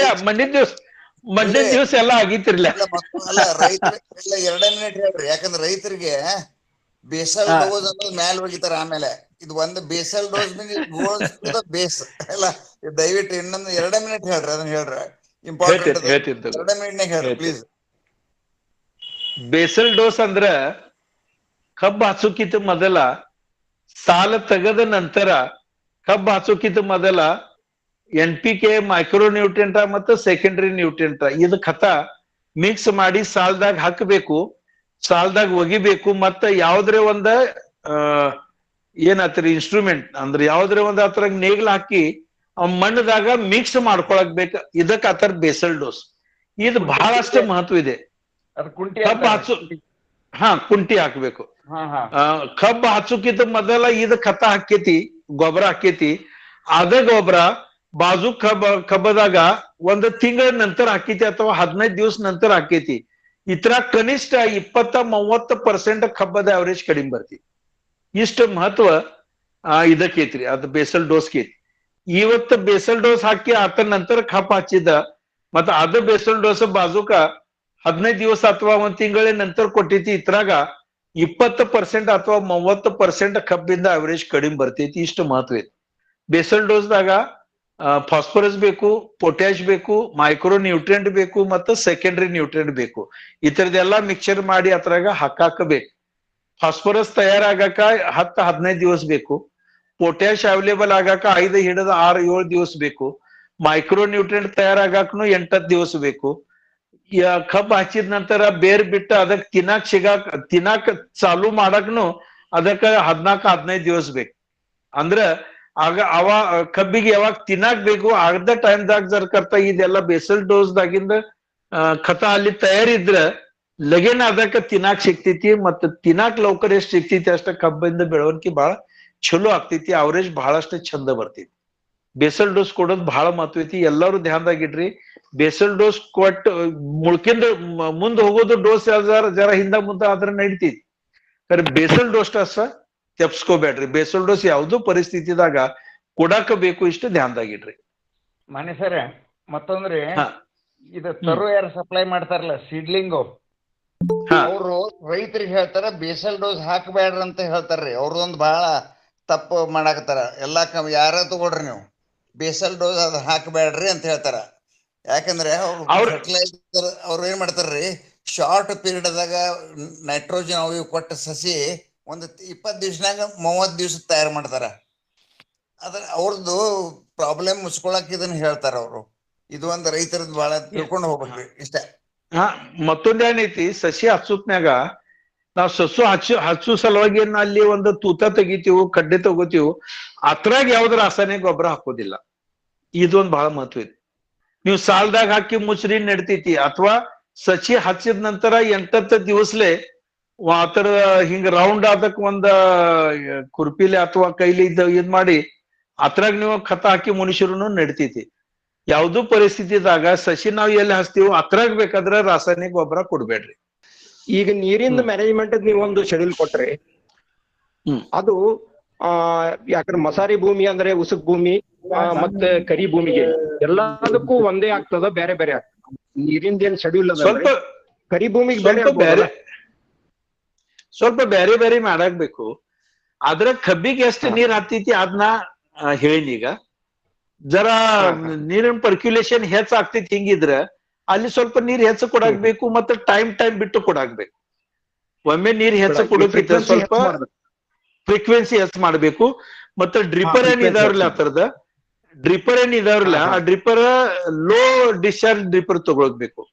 ಮಧ್ಯ ದಿವಸ ಎಲ್ಲ ಆಗಿತಿರ್ಲ. ಅಲ್ಲ ರೈತರು 2 ಮಿನಿಟ್ ಹೇಳ್ರಿ. ಯಾಕಂದ್ರೆ ರೈತರಿಗೆ ಬೇಸಲ್ ಡೋಸ್ ಅನ್ನೋದು ಮ್ಯಾಲ್ ಹೋಗಿತಾರ. ಆಮೇಲೆ ಇದು ಒಂದು ಬೇಸಲ್ ಡೋಸ್ ಬೇಸ್ ಎಲ್ಲ. ದಯವಿಟ್ಟು ಇನ್ನೊಂದು 2 ಮಿನಿಟ್ ಹೇಳ್ರಿ, ಅದನ್ನ ಹೇಳ್ರಿ. ಇಂಪಾರ್ಟೆಂಟ್ 2 ಮಿನಿಟ್ನಾಗ ಹೇಳ್ರಿ ಪ್ಲೀಸ್. ಬೇಸಲ್ ಡೋಸ್ ಅಂದ್ರ ಕಬ್ಬು ಹಚ್ಚೋಕಿತ ಮೊದಲ, ಸಾಲ ತೆಗದ ನಂತರ ಕಬ್ಬು ಹಚ್ಚೋಕಿತ ಮೊದಲ NPK ಮೈಕ್ರೋ ನ್ಯೂಟ್ರಿಯೆಂಟ್ ಮತ್ತು ಸೆಕೆಂಡರಿ ನ್ಯೂಟ್ರಿಯೆಂಟ್ ಇದು ಖತ ಮಿಕ್ಸ್ ಮಾಡಿ ಸಾಲ್ದಾಗ ಹಾಕಬೇಕು. ಸಾಲ್ದಾಗ ಒಗಿಬೇಕು. ಮತ್ತ ಯಾವ್ದ್ರೆ ಒಂದ ಏನಾತ್ರಿ ಇನ್ಸ್ಟ್ರೂಮೆಂಟ್ ಅಂದ್ರೆ ಯಾವ್ದ್ರೆ ಒಂದ್ ಅದ್ರಾಗ ನೇಗ್ಲ ಹಾಕಿ ಮಣ್ಣದಾಗ ಮಿಕ್ಸ್ ಮಾಡ್ಕೊಳಕ್ ಬೇಕ. ಇದಕ್ಕ ಆತರ ಬೇಸಲ್ ಡೋಸ್. ಇದು ಬಹಳಷ್ಟು ಮಹತ್ವ ಇದೆ. ಕಬ್ಬು ಹಚ್ಚು ಕುಂಟಿ ಹಾಕ್ಬೇಕು. ಕಬ್ಬು ಹಚ್ಚುಕಿತ ಮೊದಲ ಇದ ಖತ ಹಾಕೇತಿ, ಗೊಬ್ಬರ ಹಾಕೇತಿ. ಅದ ಗೊಬ್ಬರ ಬಾಜು ಕಬ್ಬದಾಗ 1 ತಿಂಗಳ ನಂತರ ಹಾಕೈತಿ ಅಥವಾ 15 ದಿವಸ ನಂತರ ಹಾಕೈತಿ. ಇತರ ಕನಿಷ್ಠ 20-30% ಕಬ್ಬದ ಅವರೇಜ್ ಕಡಿಮೆ ಬರ್ತಿ. ಇಷ್ಟು ಮಹತ್ವ ಇದಕ್ಕೈತ್ರಿ. ಅದು ಬೇಸಲ್ ಡೋಸ್ ಐತಿ. ಇವತ್ತು ಬೇಸಲ್ ಡೋಸ್ ಹಾಕಿ ಆತ ನಂತರ ಕಬ್ಬು ಹಚ್ಚಿದ ಮತ್ತ ಅದ ಬೇಸಲ್ ಡೋಸ್ ಬಾಜುಕ 15 ದಿವಸ ಅಥವಾ 1 ತಿಂಗಳ ನಂತರ ಕೊಟ್ಟೈತಿ. ಇದ್ರಾಗ 20% ಅಥವಾ 30% ಕಬ್ಬಿಂದ ಅವರೇಜ್ ಕಡಿಮೆ ಬರ್ತೈತಿ. ಇಷ್ಟು ಮಹತ್ವ ಐತಿ. ಬೇಸಲ್ ಡೋಸ್ದಾಗ ಫಾಸ್ಫರಸ್ ಬೇಕು, ಪೊಟ್ಯಾಶ್ ಬೇಕು, ಮೈಕ್ರೋ ನ್ಯೂಟ್ರಿಯೆಂಟ್ ಬೇಕು, ಮತ್ತು ಸೆಕೆಂಡರಿ ನ್ಯೂಟ್ರಿಯೆಂಟ್ ಬೇಕು. ಈ ತರದೆಲ್ಲಾ ಮಿಕ್ಸರ್ ಮಾಡಿ ಅದ್ರಾಗ ಹಾಕಾಕಬೇಕು. ಫಾಸ್ಫರಸ್ ತಯಾರಾಗಾಕ 10-15 ದಿವಸ ಬೇಕು. ಪೊಟ್ಯಾಶ್ ಅವೈಲೇಬಲ್ ಆಗಾಕ 5 ಹಿಡಿದ 6-7 ದಿವಸ ಬೇಕು. ಮೈಕ್ರೋ ನ್ಯೂಟ್ರಿಯೆಂಟ್ ತಯಾರಾಗಾಕನು 8-10 ದಿವಸ ಬೇಕು. ಕಬ್ಬು ಹಚ್ಚಿದ ನಂತರ ಬೇರ್ ಬಿಟ್ಟು ಅದಕ್ ತಿನ್ನಾಕ ಚಾಲು ಮಾಡಕ್ನು ಅದಕ್ಕ 14-15 ದಿವಸ ಬೇಕು. ಅಂದ್ರ ಆಗ ಕಬ್ಬಿಗೆ ಯಾವಾಗ ತಿನ್ನಾಕ್ ಬೇಕು ಅರ್ಧ ಟೈಮ್ದಾಗ ಜರ್ಕರ್ತ ಇದೆಲ್ಲ ಬೇಸಲ್ ಡೋಸ್ ದಾಗಿಂದ खत ಅಲ್ಲಿ ತಯಾರಿದ್ರ ಲಗೇನ ಅದಕ್ಕ ತಿನ್ನಾಕ್ ಸಿಗ್ತೈತಿ ಮತ್ತ ತಿನ್ನಾಕ್ ಲವಕರ್ ಎಷ್ಟ್ ಸಿಗ್ತೈತಿ ಅಷ್ಟ ಕಬ್ಬಿಂದ ಬೆಳವಣಿಗೆ ಬಹಳ ಚಲೋ ಆಗ್ತೈತಿ ಅವರೇಜ್ ಬಹಳಷ್ಟು ಚಂದ ಬರ್ತೈತಿ ಬೇಸಲ್ ಡೋಸ್ ಕೊಡೋದು ಬಹಳ ಮಹತ್ವ ಐತಿ ಎಲ್ಲರೂ ಧ್ಯಾನದಾಗಿಡ್ರಿ ಬೇಸಲ್ ಡೋಸ್ ಕೊಟ್ಟು ಮುಳ್ಕಿಂದ ಮುಂದ್ ಹೋಗೋದು ಡೋಸ್ ಜರ ಹಿಂದ ಮುಂದ ಆದ್ರ ನಡಿತೈತಿ ಖರೆ ಬೇಸಲ್ ಡೋಸ್ ಅಷ್ಟ ತೆಪ್ಸ್ಕೋಬೇಡ್ರಿ ಬೇಸಲ್ ಡೋಸ್ ಯಾವ್ದು ಪರಿಸ್ಥಿತಿದಾಗ ಕೊಡಾಕ ಬೇಕು ಇಷ್ಟು ಧ್ಯಾನದಾಗಿಡ್ರಿ ಮನೆ ಸರ್ ಮತ್ತೊಂದ್ರಿ ಇದು ತರು ಯಾರು ಸಪ್ಲೈ ಮಾಡ್ತಾರಲ್ಲ ಸೀಡ್ಲಿಂಗು ಅವರು ರೈತರಿಗೆ ಹೇಳ್ತಾರ ಬೇಸಲ್ ಡೋಸ್ ಹಾಕಬೇಡ್ರಿ ಅಂತ ಹೇಳ್ತಾರ್ರಿ ಅವ್ರದೊಂದು ಬಹಳ ತಪ್ಪು ಮಾಡಾಕತ್ತಾರ ಎಲ್ಲಾ ಯಾರ ತಗೊಳ್ರಿ ನೀವು ಬೇಸಲ್ ಡೋಸ್ ಅದ್ ಹಾಕಬೇಡ್ರಿ ಅಂತ ಹೇಳ್ತಾರ ಯಾಕಂದ್ರೆ ಅವ್ರು ಫರ್ಟಿಲೈಸರ್ ಅವ್ರು ಏನ್ ಮಾಡ್ತಾರ್ರಿ ಶಾರ್ಟ್ ಪೀರಿಯಡ್ದಾಗ ನೈಟ್ರೋಜನ್ ಅವು ಕೊಟ್ಟ ಸಸಿ ಒಂದು 20 ದಿವ್ಸನಾಗ 30 ದಿವ್ಸ ತಯಾರು ಮಾಡ್ತಾರ ಅದ್ರ ಅವ್ರದ್ದು ಪ್ರಾಬ್ಲಮ್ ಮುಚ್ಕೊಳಕ್ ಇದನ್ನ ಹೇಳ್ತಾರ ಅವರು ಇದು ಒಂದು ರೈತರದ್ ಬಹಳ ತಿಳ್ಕೊಂಡು ಹೋಗ್ಬೇಕ್ರಿ ಇಷ್ಟ ಮತ್ತೊಂದ್ ಏನೈತಿ ಸಸಿ ಹಚ್ಚುತ್ನ್ಯಾಗ ನಾವ್ ಸಸು ಹಚ್ಚು ಸಲುವಾಗಿ ಅಲ್ಲಿ ಒಂದು ತೂತ ತೆಗಿತೀವಿ ಕಡ್ಡೆ ತಗೋತೀವಿ ಅದ್ರಾಗ ಯಾವ್ದು ರಾಸಾಯನಿಕ ಗೊಬ್ಬರ ಹಾಕೋದಿಲ್ಲ ಇದೊಂದ್ ಬಹಳ ಮಹತ್ವ ಐತಿ ನೀವು ಸಾಲ್ದಾಗ ಹಾಕಿ ಮುಚ್ರಿ ನಡ್ತೈತಿ ಅಥವಾ ಸಸಿ ಹಚ್ಚಿದ ನಂತರ 8 ದಿವಸಲೆ ಆತರ ಹಿಂಗ ರೌಂಡ್ ಆದಕ್ ಒಂದ ಕುರ್ಪಿಲೆ ಅಥವಾ ಕೈಲಿ ಇದ್ ಮಾಡಿ ಅದ್ರಾಗ ನೀವು ಖತ ಹಾಕಿ ಮನುಷ್ಯರು ನಡ್ತೈತಿ ಯಾವ್ದು ಪರಿಸ್ಥಿತಿದಾಗ ಸಸಿ ನಾವ್ ಎಲ್ಲಿ ಹಚ್ತೀವೋ ಅದ್ರಾಗ ಬೇಕಾದ್ರೆ ರಾಸಾಯನಿಕ ಗೊಬ್ಬರ ಕೊಡ್ಬೇಡ್ರಿ ಈಗ ನೀರಿನ ಮ್ಯಾನೇಜ್ಮೆಂಟ್ ನೀವು ಒಂದು ಶೆಡ್ಯೂಲ್ ಕೊಟ್ರಿ ಅದು ಯಾಕಂದ್ರೆ ಮಸಾರಿ ಭೂಮಿ ಅಂದ್ರೆ ಉಸುಕ್ ಭೂಮಿ ಮತ್ತೆ ಕರಿ ಭೂಮಿಗೆ ಎಲ್ಲದಕ್ಕೂ ಒಂದೇ ಆಗ್ತದ ಬೇರೆ ಬೇರೆ ಆಗ್ತದ ನೀರಿಂದ ಏನ್ ಶೆಡ್ಯೂಲ್ ಅದ ಸ್ವಲ್ಪ ಕರಿ ಭೂಮಿಗೆ ಸ್ವಲ್ಪ ಬೇರೆ ಬೇರೆ ಮಾಡಾಕ್ಬೇಕು ಆದ್ರ ಕಬ್ಬಿಗೆ ಎಷ್ಟು ನೀರ್ ಹತ್ತೈತಿ ಅದನ್ನ ಹೇಳಿನೀಗ ಜರ ನೀರಿನ ಪರ್ಕ್ಯುಲೇಷನ್ ಹೆಚ್ಚ ಆಗ್ತೈತಿ ಹಿಂಗಿದ್ರ ಅಲ್ಲಿ ಸ್ವಲ್ಪ ನೀರ್ ಹೆಚ್ಚು ಕೊಡಾಕ್ಬೇಕು ಮತ್ತೆ ಟೈಮ್ ಬಿಟ್ಟು ಕೊಡಾಕ್ಬೇಕು ಒಮ್ಮೆ ನೀರ್ ಹೆಚ್ಚು ಕೊಡೋಕ್ಕಿಂತ ಸ್ವಲ್ಪ ಫ್ರೀಕ್ವೆನ್ಸಿ ಹೆಚ್ಚು ಮಾಡ್ಬೇಕು ಮತ್ತೆ ಡ್ರಿಪ್ಪರ್ ಏನ್ ಇದಾವ್ರಲ್ಲ ಆ ತರದ ಡ್ರಿಪ್ಪರ್ ಏನ್ ಇದಾವ್ರಲ್ಲ ಆ ಡ್ರಿಪ್ಪರ್ ಲೋ ಡಿಸ್ಚಾರ್ಜ್ ಡ್ರಿಪ್ಪರ್ ತಗೊಳ್ಬೇಕು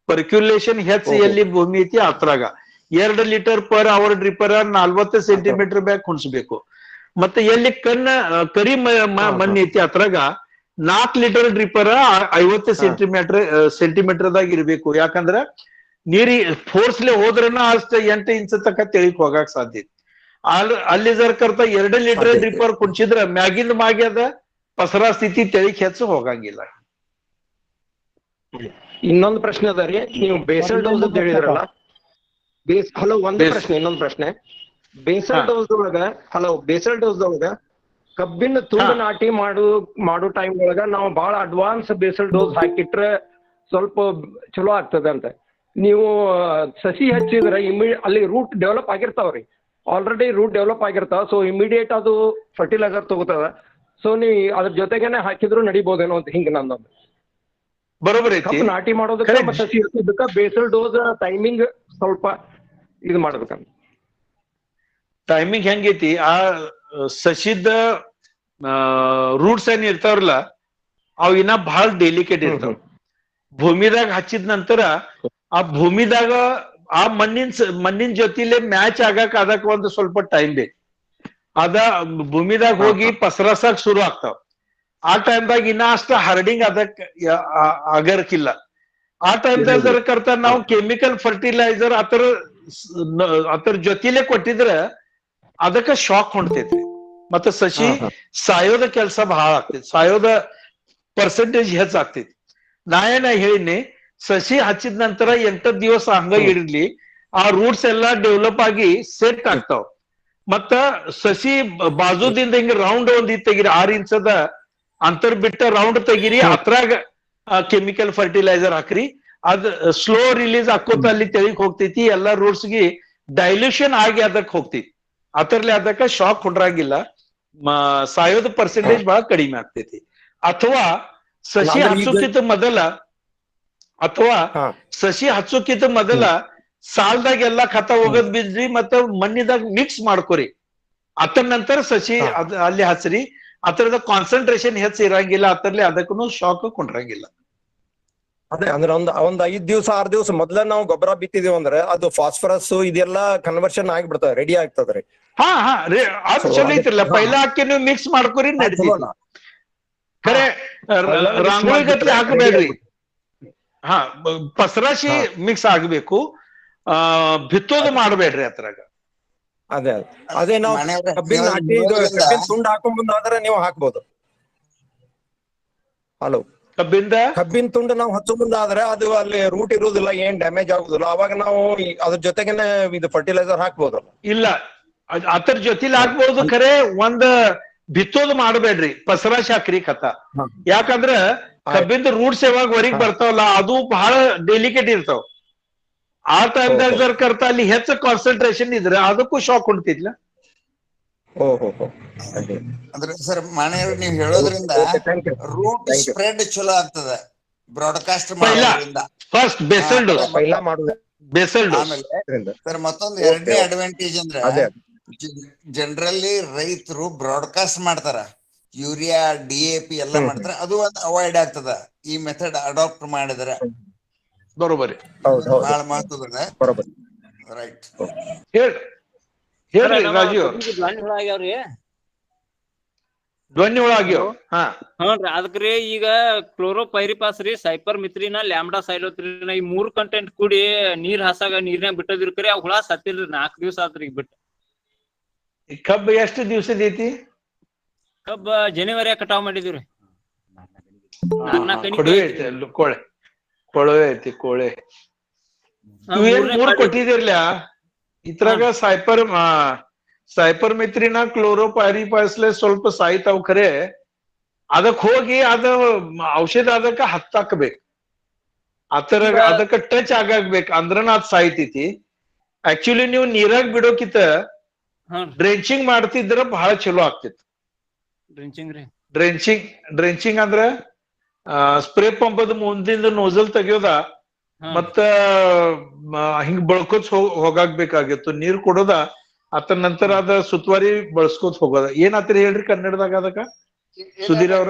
ಪರ್ಕ್ಯುಲೇಷನ್ ಹೆಚ್ಚು ಎಲ್ಲಿ ಭೂಮಿ ಐತಿ ಅದ್ರಾಗ 2 litre per hour dripper 40 centimetre bag ಕುಣಿಸ್ಬೇಕು ಮತ್ತೆ ಎಲ್ಲಿ ಕರಿ ಮಣ್ಣಿ ಐತಿ ಅದ್ರಾಗ 4 ಲೀಟರ್ ಡ್ರಿಪ್ಪರ್ 50 ಸೆಂಟಿಮೀಟರ್ದಾಗ ಇರ್ಬೇಕು ಯಾಕಂದ್ರ ನೀರಿ ಫೋರ್ಸ್ಲೆ ಹೋದ್ರನ ಅಷ್ಟ 8 ಇಂಚ್ ತನಕ ತೆಳಿಕ್ ಹೋಗಾಕ್ ಸಾಧ್ಯ ಅಲ್ಲಿ ಜರ್ ಕರ್ತ 2 ಲೀಟರ್ ಡ್ರಿಪ್ಪರ್ ಕುಣಿಸಿದ್ರ ಮ್ಯಾಗಿಂದ ಮಾಗ್ಯದ ಪಸರಾ ಸ್ಥಿತಿ ತೆಳಿಕ್ ಹೆಚ್ಚು ಹೋಗಂಗಿಲ್ಲ ಇನ್ನೊಂದು ಪ್ರಶ್ನೆ ಅದ ರೀ ನೀವು ಬೇಸಲ್ ಡೋಸ್ ಅಂತ ಹೇಳಿದ್ರಲ್ಲ ಹಲೋ ಒಂದೇ ಪ್ರಶ್ನೆ ಇನ್ನೊಂದು ಪ್ರಶ್ನೆ ಬೇಸಲ್ ಡೋಸ್ ಒಳಗ ಕಬ್ಬಿನ ತುಂಡು ನಾಟಿ ಮಾಡೋ ಟೈಮ್ ಒಳಗ ನಾವು ಬಹಳ ಅಡ್ವಾನ್ಸ್ ಬೇಸಲ್ ಡೋಸ್ ಹಾಕಿಟ್ರೆ ಸ್ವಲ್ಪ ಚಲೋ ಆಗ್ತದೆ ಅಂತ ನೀವು ಸಸಿ ಹಚ್ಚಿದ್ರೆ ಅಲ್ಲಿ ರೂಟ್ ಡೆವಲಪ್ ಆಗಿರ್ತಾವ್ರಿ ಆಲ್ರೆಡಿ ರೂಟ್ ಡೆವಲಪ್ ಆಗಿರ್ತಾವ ಸೊ ಇಮಿಡಿಯೇಟ್ ಅದು ಫರ್ಟಿಲೈಸರ್ ತಗೋತದ ಸೊ ನೀ ಅದ್ರ ಜೊತೆಗೇನೆ ಹಾಕಿದ್ರು ನಡಿಬಹುದೇನೋ ಅಂತ ಹಿಂಗ ನಂದೊಂದು ಬರೋಬರ್ ಐತಿ ನಾಟಿ ಮಾಡೋದಕ್ಕೆ ಮತ್ತೆ ಸಸಿ ಇರ್ತಿದ್ದಕ್ಕ ಬೇಸಲ್ ಡೋಸ್ ಟೈಮಿಂಗ್ ಸ್ವಲ್ಪ ಇದು ಮಾಡ್ಬೇಕಂತ ಟೈಮಿಂಗ್ ಹೆಂಗೈತಿ ಆ ಸಸಿದ ರೂಟ್ಸ್ ಏನ್ ಇರ್ತಾವ್ರಲ್ಲ ಅವ್ ಇನ್ನ ಬಹಳ ಡೆಲಿಕೇಟ್ ಇರ್ತಾವ ಭೂಮಿದಾಗ ಹಚ್ಚಿದ ನಂತರ ಆ ಭೂಮಿದಾಗ ಆ ಮಣ್ಣಿನ ಜೊತೆಲೆ ಮ್ಯಾಚ್ ಅದಕ್ಕೆ ಒಂದು ಸ್ವಲ್ಪ ಟೈಮ್ ಬೇಕು ಭೂಮಿದಾಗ ಹೋಗಿ ಪಸರಸಾಕ್ ಶುರು ಆಗ್ತಾವ ಆ ಟೈಮ್ದಾಗ ಇನ್ನ ಅಷ್ಟ ಹರ್ಡಿಂಗ್ ಆಗರ್ಕಿಲ್ಲ ಆ ಟೈಮ್ದಾಗ ಕರ್ತ ನಾವು ಕೆಮಿಕಲ್ ಫರ್ಟಿಲೈಸರ್ ಅದ್ರ ಜೊತೆಲೆ ಕೊಟ್ಟಿದ್ರ ಅದಕ್ಕ ಶಾಕ್ ಹೊಂಟೈತಿ ಮತ್ತೆ ಸಸಿ ಸಾಯೋದ ಕೆಲಸ ಬಹಳ ಆಗ್ತೈತಿ ಸಾಯೋದ ಪರ್ಸೆಂಟೇಜ್ ಹೆಚ್ಚಾಗ್ತೈತಿ ನಾ ಹೇಳಿನಿ ಸಸಿ ಹಚ್ಚಿದ ನಂತರ 8 ದಿವಸ ಹಂಗ ಇರ್ಲಿ ಆ ರೂಟ್ಸ್ ಎಲ್ಲಾ ಡೆವಲಪ್ ಆಗಿ ಸೆಟ್ ಆಗ್ತಾವ ಮತ್ತ ಸಸಿ ಬಾಜುದಿಂದ ಹಿಂಗ ರೌಂಡ್ ಒಂದ್ ತೆಗಿರಿ 6 ಇಂಚದ ಅಂತರ್ ಬಿಟ್ಟ ರೌಂಡ್ ತೆಗಿರಿ ಅದ್ರಾಗ ಕೆಮಿಕಲ್ ಫರ್ಟಿಲೈಸರ್ ಹಾಕ್ರಿ ಅದ್ ಸ್ಲೋ ರಿಲೀಸ್ ಹಾಕೋತ ಅಲ್ಲಿ ತೆಳಿಕ್ ಹೋಗ್ತೈತಿ ಎಲ್ಲಾ ರೂಟ್ಸ್ ಗೆ ಡೈಲ್ಯೂಷನ್ ಆಗಿ ಅದಕ್ಕೆ ಹೋಗ್ತೈತಿ ಅದರಲ್ಲಿ ಅದಕ್ಕ ಶಾಕ್ ಹೊಡ್ರಾಗಿಲ್ಲ ಸಾಯೋದ ಪರ್ಸೆಂಟೇಜ್ ಬಹಳ ಕಡಿಮೆ ಆಗ್ತೈತಿ ಅಥವಾ ಸಸಿ ಹಚ್ಚೋಕ್ಕಿಂತ ಮೊದಲ ಸಾಲ್ದಾಗ ಎಲ್ಲಾ ಖತ ಹೋಗೋದ್ ಬಿಡ್ರಿ ಮತ್ತ ಮಣ್ಣಿದಾಗ ಮಿಕ್ಸ್ ಮಾಡ್ಕೊರಿ ಅದ್ರ ನಂತರ ಸಸಿ ಅಲ್ಲಿ ಹಚ್ರಿ ಅದರದ ಕಾನ್ಸಂಟ್ರೇಷನ್ ಹೆಚ್ಚು ಇರಂಗಿಲ್ಲ ಅದರಲ್ಲಿ ಅದಕ್ಕೂ ಶಾಕ್ ಕೊಂಡ್ರಂಗಿಲ್ಲ ಅದೇ ಅಂದ್ರೆ ಒಂದ್ 5 ದಿವಸ 6 ದಿವಸ ಮೊದ್ಲ ನಾವು ಗೊಬ್ಬರ ಬಿತ್ತಿದೀವಿ ಅಂದ್ರೆ ಅದು ಫಾಸ್ಫರಸ್ ಇದೆಲ್ಲ ಕನ್ವರ್ಷನ್ ಆಗಿಬಿಡ್ತದೆ ರೆಡಿ ಆಗ್ತದ್ರಿ ಅದ್ ಚಲೋ ಐತಿರ್ಲ ಪೈಲ ಹಾಕಿ ನೀವು ಮಿಕ್ಸ್ ಮಾಡ್ಕೊರಿ ನಡೀತದ ಖರೆ ರಂಗೋಳಿ ಗತ್ಲೆ ಹಾಕಬೇಡ್ರಿ ಹಾ ಪಸರಾಶಿ ಮಿಕ್ಸ್ ಆಗ್ಬೇಕು, ಬಿತ್ತೋದು ಮಾಡಬೇಡ್ರಿ ಅದ್ರಾಗ. ಅದೇ ಅದೇ ನಾವು ಕಬ್ಬಿನ ನಾಟಿ ಕಬ್ಬಿನ ತುಂಡು ಹಾಕೊಂಡ್ ಬಂದಾದ್ರೆ ನೀವು ಹಾಕ್ಬೋದು. ಹಲೋ, ಕಬ್ಬಿನ ತುಂಡು ನಾವು ಹಚ್ಚೋ ಮುಂದಾದ್ರೆ ಅದು ಅಲ್ಲಿ ರೂಟ್ ಇರುವುದಿಲ್ಲ, ಏನ್ ಡ್ಯಾಮೇಜ್ ಆಗುದಿಲ್ಲ. ಅವಾಗ ನಾವು ಅದ್ರ ಜೊತೆಗೇನೆ ಇದು ಫರ್ಟಿಲೈಸರ್ ಹಾಕ್ಬೋದಲ್ಲ? ಇಲ್ಲ, ಅದ್ರ ಜೊತೆಲಿ ಹಾಕ್ಬೋದು, ಖರೆ ಒಂದ್ ಬಿತ್ತೋದು ಮಾಡಬೇಡ್ರಿ, ಪಸರಾಶಿ ಹಾಕ್ರಿ ಕಥ. ಯಾಕಂದ್ರ ಕಬ್ಬಿಂದ ರೂಟ್ಸ್ ಯಾವಾಗ ಹೊರಗ್ ಬರ್ತಾವಲ್ಲ ಅದು ಬಹಳ ಡೆಲಿಕೇಟ್ ಇರ್ತಾವ. ಆ ಟೈಮ್ದಾಗ ಜರ್ ಕರ್ತ ಅಲ್ಲಿ ಹೆಚ್ಚು ಕಾನ್ಸಂಟ್ರೇಷನ್ ಇದ್ರೆ ಅದಕ್ಕೂ ಶಾಕ್ ಹೊಂಟಿದ್ಲ. ಅಂದ್ರೆ ಸರ್ ಮಾನ್ಯವ್ರು ನೀವ್ ಹೇಳೋದ್ರಿಂದ ರೂಟ್ ಸ್ಪ್ರೆಡ್ ಚಲೋ ಆಗ್ತದ ಬ್ರಾಡ್ಕಾಸ್ಟ್ ಮಾಡೋದ್ರಿಂದ. ಫಸ್ಟ್ ಬೇಸಲ್ಡ್ ಆಮೇಲೆ ಸರ್ ಮತ್ತೊಂದು ಎರಡನೇ ಅಡ್ವಾಂಟೇಜ್ ಅಂದ್ರೆ ಜನರಲಿ ರೈತರು ಬ್ರಾಡ್ಕಾಸ್ಟ್ ಮಾಡ್ತಾರ, ಯೂರಿಯಾ DAP ಎಲ್ಲ ಮಾಡ್ತಾರ, ಅದು ಒಂದು ಅವಾಯ್ಡ್ ಆಗ್ತದ ಈ ಮೆಥಡ್ ಅಡಾಪ್ಟ್ ಮಾಡಿದ್ರೆ. ಬರೋಬರಿ, ಬಹಳ ಮಹತ್ವದ. ರೈಟ್, ಹೇಳ್ರಿ ರಾಜು. ಧ್ವನಿ ಒಳಗ್ಯಾವ. ಹ್ಞೂನ್ರಿ, ಅದಕ್ರಿ ಈಗ ಕ್ಲೋರೋಪೈರಿಪಾಸ್ ರೀ, ಸೈಪರ್ ಮಿತ್ರಿನ, ಲ್ಯಾಂಬ್ಡಾ ಸೈಲೋತ್ರಿನ ಈ 3 ಕಂಟೆಂಟ್ ಕೂಡಿ ನೀರ್ ಹಾಸಾಗ ನೀರ್ನಾಗ ಬಿಟ್ಟದಿರ್ಕರಿ ಅವ್ ಹುಳ ಸತ್ತಿಲ್ರಿ. 4 ದಿವಸ ಆತ್ರಿ ಈಗ ಬಿಟ್ಟು. ಕಬ್ಬ ಎಷ್ಟು ದಿವ್ಸದ ಐತಿ? ಕಬ್ಬ ಜನವರಿ ಕಟಾವ್ ಮಾಡಿದಿವ್ರಿ. ಕೊಳವೆ ಐತಿ, ಕೊಳವೆ ಐತಿ, ಕೋಳೆ. ಇವೇನ್ 3 ಕೊಟ್ಟಿದಿರ್ಲ ಇದ್ರಾಗ ಸೈಪರ್ ಮಿತ್ರಿನ ಕ್ಲೋರೋಪೈರಿಪಾಸ್ಲೆ ಸ್ವಲ್ಪ ಸಾಯ್ತಾವ್, ಖರೆ ಅದಕ್ ಹೋಗಿ ಅದ ಔಷಧ ಅದಕ್ಕ ಹತ್ತಾಕ್ಬೇಕು, ಅದಕ್ಕ ಟಚ್ ಆಗಾಗ್ಬೇಕು, ಅಂದ್ರನ ಅದ್ ಸಾಯ್ತೈತಿ. ಆಕ್ಚುಲಿ ನೀವು ನೀರಾಗ ಬಿಡೋಕಿತ ಡ್ರೆಂಚಿಂಗ್ ಮಾಡ್ತಿದ್ರ ಬಹಳ ಚಲೋ ಆಗ್ತಿತ್ತು. ಡ್ರೆಂಚಿಂಗ್ ಅಂದ್ರ ಸ್ಪ್ರೇ ಪಂಪದ ಮುಂದಿಂದ ನೋಜಲ್ ತೆಗಿಯೋದ, ಮತ್ತ ಹಿಂಗ್ ಬಳ್ಕೋತ್ ಹೋಗಾಗ್ಬೇಕಾಗಿತ್ತು. ನೀರ್ ಕೊಡೋದ, ಅದ ನಂತರ ಅದ ಸುತ್ತುವರಿ ಬಳಸ್ಕೋತ್ ಹೋಗೋದ. ಏನಾತ್ರಿ ಹೇಳ್ರಿ ಕನ್ನಡದಾಗ ಅದಕ್ಕ ಸುಧೀರ್ ಅವ್ರ?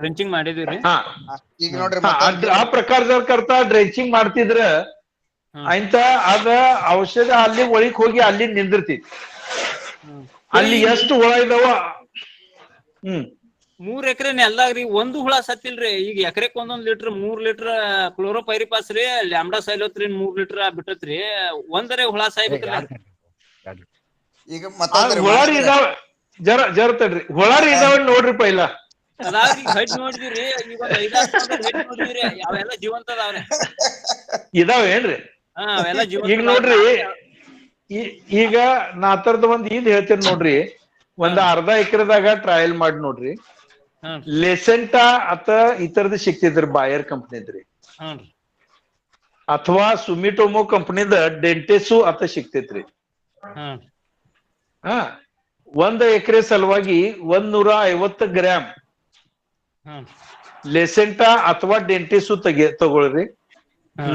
ಡ್ರೆಂಚಿಂಗ್ ಮಾಡಿದಿವ್ರಿ. ಆ ಪ್ರಕಾರದಾಗ ಕರ್ತ ಡ್ರೆಂಚಿಂಗ್ ಮಾಡ್ತಿದ್ರ ಆಯ್ತ ಅದ ಔಷಧ ಅಲ್ಲಿ ಒಳಗ್ ಹೋಗಿ ಅಲ್ಲಿ ನಿಂದಿರ್ತೈತಿ. ಅಲ್ಲಿ ಎಷ್ಟು ಹುಳ ಇದಾವ. 3 ಎಕರೆ ನೆಲ್ದಾಗ್ರಿ ಒಂದು ಹುಳ ಸತ್ತಿಲ್ರಿ. ಈಗ ಎಕರೆಕ್ 1 ಲೀಟರ್ 3 ಲೀಟರ್ ಕ್ಲೋರೋಪೈರಿಪಾಸ್ ರೀ, ಲ್ಯಾಂಬ್ಡಾ ಸೈಲೋತ್ರಿನ್ 3 ಲೀಟರ್ ಬಿಟ್ಟತ್ರಿ. ಒಂದರೇ ಹುಳ ಸಾಯ್ಬೇಕ್ರಿ. ಈಗ ಹುಳಾರಿ ಇದಾವ, ಜರ ತಡ್ರಿ, ಹುಳಾರಿ ಇದಾವ ನೋಡ್ರಿ ಪೈಲ. ಅದಾವ್ರಿ, ಹೆಡ್ ನೋಡಿದಿವ್ರಿ, ಈಗ 5-6 ಹೆಡ್ ನೋಡಿದಿವ್ರಿ. ಅವೆಲ್ಲ ಜೀವಂತ ಅದಾವ್ರಿ. ಇದಾವೇನ್ರಿ? ಅವೆಲ್ಲ ಜೀವಂತ. ಈಗ ನೋಡ್ರಿ, ಈಗ ನಾ ತರದ ಒಂದ್ ಇದ್ ಹೇಳ್ತೇನೆ ನೋಡ್ರಿ. ಒಂದ್ ಅರ್ಧ ಎಕರೆದಾಗ ಟ್ರಯಲ್ ಮಾಡಿ ನೋಡ್ರಿ. ಲೆಸೆಂಟಾ ಅತ ಇತರದ್ ಸಿಕ್ತಿದ್ರಿ, ಬಾಯರ್ ಕಂಪ್ನಿದ್ರಿ, ಅಥವಾ ಸುಮಿಟೋಮೋ ಕಂಪ್ನಿದ ಡೆಂಟೆಸು ಅತ ಸಿಕ್ತೈತ್ರಿ. 1 ಎಕರೆ ಸಲುವಾಗಿ 150 ಗ್ರಾಮ್ ಲೆಸೆಂಟಾ ಅಥವಾ ಡೆಂಟೆಸು ತಗೊಳ್ರಿ.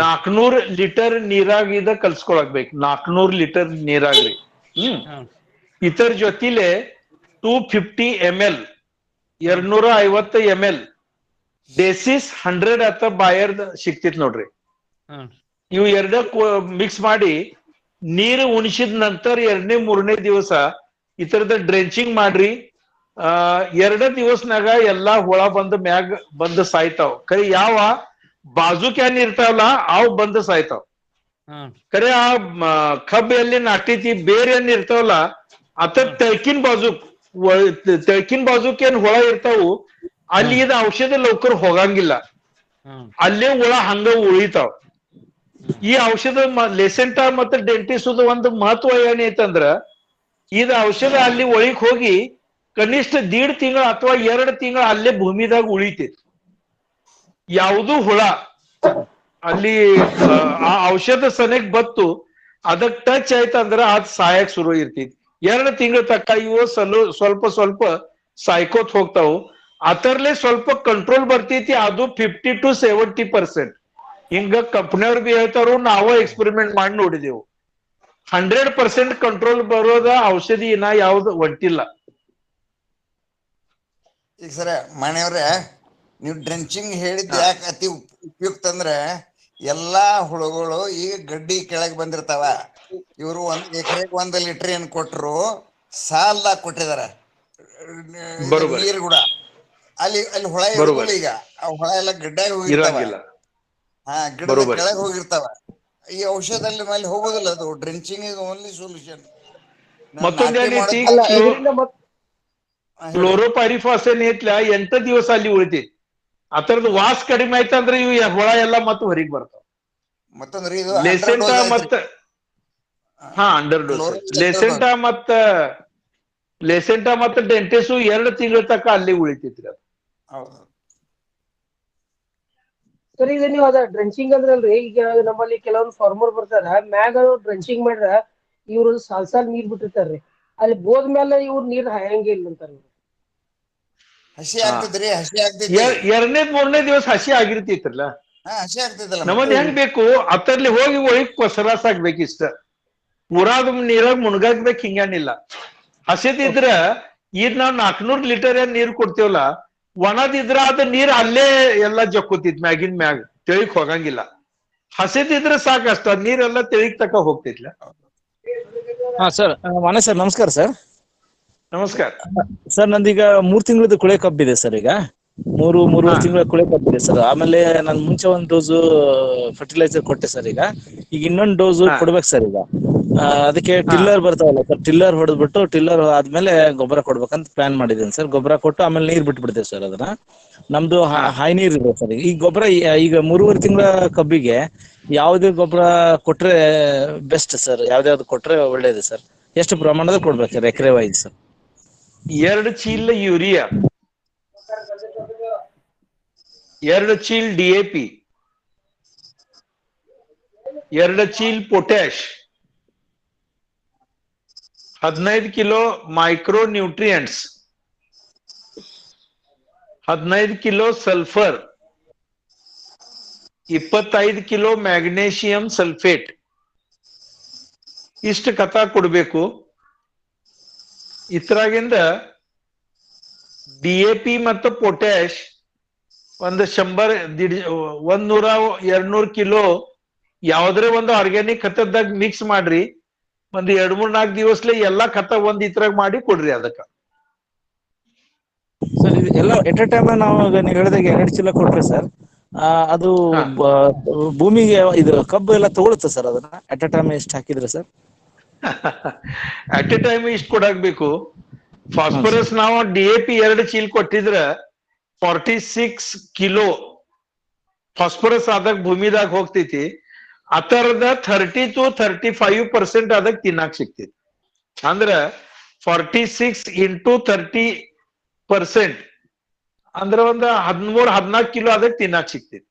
400 ಲೀಟರ್ ನೀರಾಗ ಇದ ಕಲ್ಸ್ಕೊಳಕ್ಬೇಕು. 400 ಲೀಟರ್ ನೀರಾಗ್ರಿ. ಇತರ ಜೊತಿಲೆ 250 ml 250 ml ಡೆಸಿಸ್ 100 ಅತ ಬಾಯರ್ದ ಸಿಕ್ತಿತ್ ನೋಡ್ರಿ. ಇವು 2 ಮಿಕ್ಸ್ ಮಾಡಿ ನೀರು ಉಣಿಸಿದ ನಂತರ 2ನೇ 3ನೇ ದಿವಸ ಇತರದ ಡ್ರೆಂಚಿಂಗ್ ಮಾಡ್ರಿ. 2 ದಿವಸನಾಗ ಎಲ್ಲಾ ಹುಳ ಮ್ಯಾಗ ಬಂದು ಸಾಯ್ತಾವ್. ಕರಿ ಯಾವ ಬಾಜು ಕ್ಯಾನ್ ಇರ್ತಾವಲ್ಲ ಅವ್ ಬಂದು ಸಾಯ್ತಾವ್. ಕರೆ ಆ ಕಬ್ಬ ಎಲ್ಲಿ ನಾಟಿತಿ ಬೇರೆ ಏನ್ ಇರ್ತಾವಲ್ಲ ಅತ ತೆಳಕಿನ ಬಾಜುಕೇನ್ ಹುಳ ಇರ್ತಾವು, ಅಲ್ಲಿ ಇದ ಔಷಧ ಲೌಕರ್ ಹೋಗಂಗಿಲ್ಲ, ಅಲ್ಲೇ ಹುಳ ಹಂಗ ಉಳಿತಾವ್. ಈ ಔಷಧ ಲೆಸೆಂಟಾ ಮತ್ತೆ ಡೆಂಟಿಸದ ಒಂದು ಮಹತ್ವ ಏನೈತಂದ್ರ, ಇದ ಔಷಧ ಅಲ್ಲಿ ಒಳಗ್ ಹೋಗಿ ಕನಿಷ್ಠ 1.5 ತಿಂಗಳ ಅಥವಾ 2 ತಿಂಗಳ ಅಲ್ಲೇ ಭೂಮಿದಾಗ ಉಳಿತೈತಿ. ಯಾವುದು ಹುಳ ಅಲ್ಲಿ ಆ ಔಷಧ ಸನೆಗ್ ಬತ್ತು ಅದಕ್ ಟಚ್ ಆಯ್ತಂದ್ರ ಅದ್ ಸಾಯಕ್ ಶುರು ಇರ್ತೈತಿ. 2 ತಿಂಗಳ ತಕ್ಕ ಇವು ಸ್ವಲ್ಪ ಸಾಯ್ಕೋತ್ ಹೋಗ್ತಾವು. ಅದರ್ಲೆ ಸ್ವಲ್ಪ ಕಂಟ್ರೋಲ್ ಬರ್ತೈತಿ, ಅದು 50 to 70%. ಹಿಂಗ ಕಂಪ್ನಿಯವ್ರು ಬಿ ಹೇಳ್ತಾರು, ನಾವು ಎಕ್ಸ್ಪೆರಿಮೆಂಟ್ ಮಾಡಿ ನೋಡಿದೆವು. 100% ಕಂಟ್ರೋಲ್ ಬರೋದ ಔಷಧಿ ಇನ್ನ ಯಾವ್ದು ಹೊಂಟಿಲ್ಲ. ಈಗ ಸರ ಮನೆಯವ್ರೆ, ನೀವು ಡ್ರೆಂಚಿಂಗ್ ಹೇಳಿದ್ ಯಾಕೆ ಅತಿ ಉಪಯುಕ್ತ ಅಂದ್ರೆ, ಎಲ್ಲಾ ಹುಳುಗಳು ಈಗ ಗಡ್ಡಿ ಕೆಳಗೆ ಬಂದಿರ್ತಾವ. ಇವರು 1 ಎಕರೆಗೆ 1 ಲೀಟರ್ ಏನ್ ಕೊಟ್ರು ಸಾಲ್ದಾಗ ಕೊಟ್ಟಿದಾರ ನೀರು ಕೂಡ. ಅಲ್ಲಿ ಹುಳ ಇರೋದಿಲ್ಲ. ಈಗ ಆ ಹುಳ ಎಲ್ಲ ಗಿಡ್ಡಾಗಿ ಹೋಗಿರ್ತಾವ. ಗಿಡದ ಕೆಳಗೆ ಹೋಗಿರ್ತಾವ. ಈ ಔಷಧದಲ್ಲಿ ಮೇಲೆ ಹೋಗೋದಿಲ್ಲ. ಅದು ಡ್ರೆಂಚಿಂಗ್ ಇಸ್ ಓನ್ಲಿ ಸೊಲ್ಯೂಷನ್. ಮತ್ತೊಂದೇನೈತಿ, ಕ್ಲೋರೋಪೈರಿಫಾಸ್ ಏನೈತ್ಲ 8 ದಿವಸ ಅಲ್ಲಿ ಉಳಿತೈತಿ. ಅದರದ್ದು ವಾಸ್ ಕಡಿಮೆ ಆಯ್ತಂದ್ರೆ ಇವು ಹುಳ ಎಲ್ಲ ಮತ್ತೆ ಹೊರಗೆ ಬರ್ತಾವ. ಮತ್ತಂದ್ರೆ ಲೆಸೆಂಟಾ ಮತ್ತ ಅಂಡರ್ ಡೋಸ್ ಲೆಸೆಂಟಾ ಮತ್ತ ಡೆಂಟಿಸು 2 ತಿಂಗಳ ತನಕ ಅಲ್ಲಿ ಉಳಿತೈತ್ರಿ ಅದು. ಸರ್ ಈಗ ನೀವು ಅದ ಡ್ರೆಂಚಿಂಗ್ ಅಂದ್ರಲ್ರಿ, ಈಗ ನಮ್ಮಲ್ಲಿ ಕೆಲವೊಂದು ಫಾರ್ಮರ್ ಬರ್ತಾರ, ಮ್ಯಾಗ ಡ್ರೆಂಚಿಂಗ್ ಮಾಡ್ರ ಇವ್ರು ಸಾಲ್ ನೀರ್ ಬಿಟ್ಟಿರ್ತಾರ್ರಿ, ಅಲ್ಲಿ ಬೋದ್ ಮೇಲೆ ಇವ್ರು ನೀರ್ ಹಾಯಂಗಿಲ್ಲ ಅಂತಾರ. ಹಸಿ ಆಗ್ತದ್ರಿ, ಹಸಿ ಆಗ್ತೈತಿ. 2ನೇ 3ನೇ ದಿವಸ ಹಸಿ ಆಗಿರ್ತೈತ್ರಲ್ಲ, ಹಸಿ ಆಗ್ತೈತಲ್ಲ. ನಮ್ಮದ್ ಹೆಂಗ್ ಬೇಕು ಅತ್ತರ್ಲಿ ಹೋಗಿ ಒಳಗ್ ಕೊಸರಾಸ್ ಆಗ್ಬೇಕು. ಇಷ್ಟ ಊರಾಗ ನೀರಾಗ ಮುಣಗಾಕ್ಬೇಕು ಹಿಂಗೇನಿಲ್ಲ. ಹಸಿದಿದ್ರ ಈಗ ನಾವ್ 400 ಲೀಟರ್ ನೀರ್ ಕೊಡ್ತೇವಲ್ಲ, ಒಣದಿದ್ರ ಅದ ನೀರ್ ಅಲ್ಲೇ ಎಲ್ಲಾ ಜಕ್ಕೋತಿತ್ ಮ್ಯಾಗಿನ್ ಮ್ಯಾಗ, ತೆಳಿಕ್ ಹೋಗಂಗಿಲ್ಲ. ಹಸಿದಿದ್ರ ಸಾಕಷ್ಟ ನೀರೆಲ್ಲ ತೆಳಿಕ್ ತಕ ಹೋಗ್ತೈತ್ಲ. ಸರ್ ಮನೆ ಸರ್, ನಮಸ್ಕಾರ ಸರ್. ನಮಸ್ಕಾರ ಸರ್, ನಂದೀಗ 3 ತಿಂಗಳದ್ದು ಕುಳೆ ಕಬ್ಬಿದೆ ಸರ್. ಈಗ 3 ತಿಂಗಳ ಕುಳೆ ಕಬ್ಬಿದೆ ಸರ್. ಆಮೇಲೆ ನಾನು ಮುಂಚೆ ಒಂದು ಡೋಸು ಫರ್ಟಿಲೈಸರ್ ಕೊಟ್ಟೆ ಸರ್. ಈಗ ಇನ್ನೊಂದು ಡೋಸು ಕೊಡ್ಬೇಕು ಸರ್. ಈಗ ಅದಕ್ಕೆ ಟಿಲ್ಲರ್ ಬರ್ತಾವಲ್ಲ ಸರ್, ಟಿಲ್ಲರ್ ಹೊಡೆದ್ಬಿಟ್ಟು ಟಿಲ್ಲರ್ ಆದ್ಮೇಲೆ ಗೊಬ್ಬರ ಕೊಡ್ಬೇಕಂತ ಪ್ಲಾನ್ ಮಾಡಿದ್ದೀನಿ ಸರ್. ಗೊಬ್ಬರ ಕೊಟ್ಟು ಆಮೇಲೆ ನೀರ್ ಬಿಟ್ಬಿಡ್ತೇವೆ ಸರ್. ಅದನ್ನ ನಮ್ದು ಹೈ ನೀರ್ ಇದೆ ಸರ್. ಈ ಗೊಬ್ಬರ ಈಗ 3.5 ತಿಂಗಳ ಕಬ್ಬಿಗೆ ಯಾವ್ದೇ ಗೊಬ್ಬರ ಕೊಟ್ರೆ ಬೆಸ್ಟ್ ಸರ್? ಯಾವ್ದಾವ್ದು ಕೊಟ್ರೆ ಒಳ್ಳೇದು ಸರ್? ಎಷ್ಟು ಪ್ರಮಾಣದ ಕೊಡ್ಬೇಕು ಸರ್ ಎಕರೆ ವೈಸ್ ಸರ್? 2 ಚೀಲ ಯೂರಿಯಾ, 2 ಚೀಲ DAP, 2 ಚೀಲ potash, 15 kilo micro nutrients, 15 kilo sulphur, 25 kilo magnesium sulphate, ಇಷ್ಟು ಕಥಾ ಕೊಡ್ಬೇಕು. ಇದ್ರಾಗಿಂದ DAP ಮತ್ತು ಪೊಟ್ಯಾಶ್ ಒಂದು 100-200 ಕಿಲೋ ಯಾವ್ದ್ರೆ ಒಂದು ಆರ್ಗ್ಯಾನಿಕ್ ಖತದಾಗ ಮಿಕ್ಸ್ ಮಾಡ್ರಿ. ಒಂದು 2-3-4 ದಿವಸಲೆ ಎಲ್ಲಾ ಖತ ಒಂದ್ ಇದ್ರಾಗ ಮಾಡಿ ಕೊಡ್ರಿ ಅದಕ್ಕ. ಸರ್ ಎಲ್ಲ ಎಟ್ ಎ ಟೈಮ್ ನಾವು ನೀವು ಹೇಳಿದಾಗ 2 ಚೀಲ ಕೊಟ್ರೆ ಸರ್, ಅದು ಭೂಮಿಗೆ ಇದು ಕಬ್ಬು ಎಲ್ಲ ತಗೊಳುತ್ತೆ ಸರ್? ಅದನ್ನ ಎಟ್ ಎ ಟೈಮ್ ಎಷ್ಟು ಹಾಕಿದ್ರೆ ಸರ್? ಅಟ್ ಎ ಟೈಮ್ ಇಷ್ಟು ಕೊಡಾಕ್ಬೇಕು. ಫಾಸ್ಫರಸ್ ನಾವು DAP 2 ಚೀಲ ಕೊಟ್ಟಿದ್ರ 46 ಕಿಲೋ ಫಾಸ್ಫರಸ್ ಆದಾಗ ಭೂಮಿದಾಗ ಹೋಗ್ತೈತಿ. ಅದರದ 30 to 35% ಅದಕ್ಕೆ ತಿನ್ನಾಕ್ ಸಿಗ್ತೈತಿ. ಅಂದ್ರ 46 into 30% ಅಂದ್ರ ಒಂದು 13-14 ಕಿಲೋ ಅದಕ್ಕೆ ತಿನ್ನಾಕ್ ಸಿಗ್ತೈತಿ.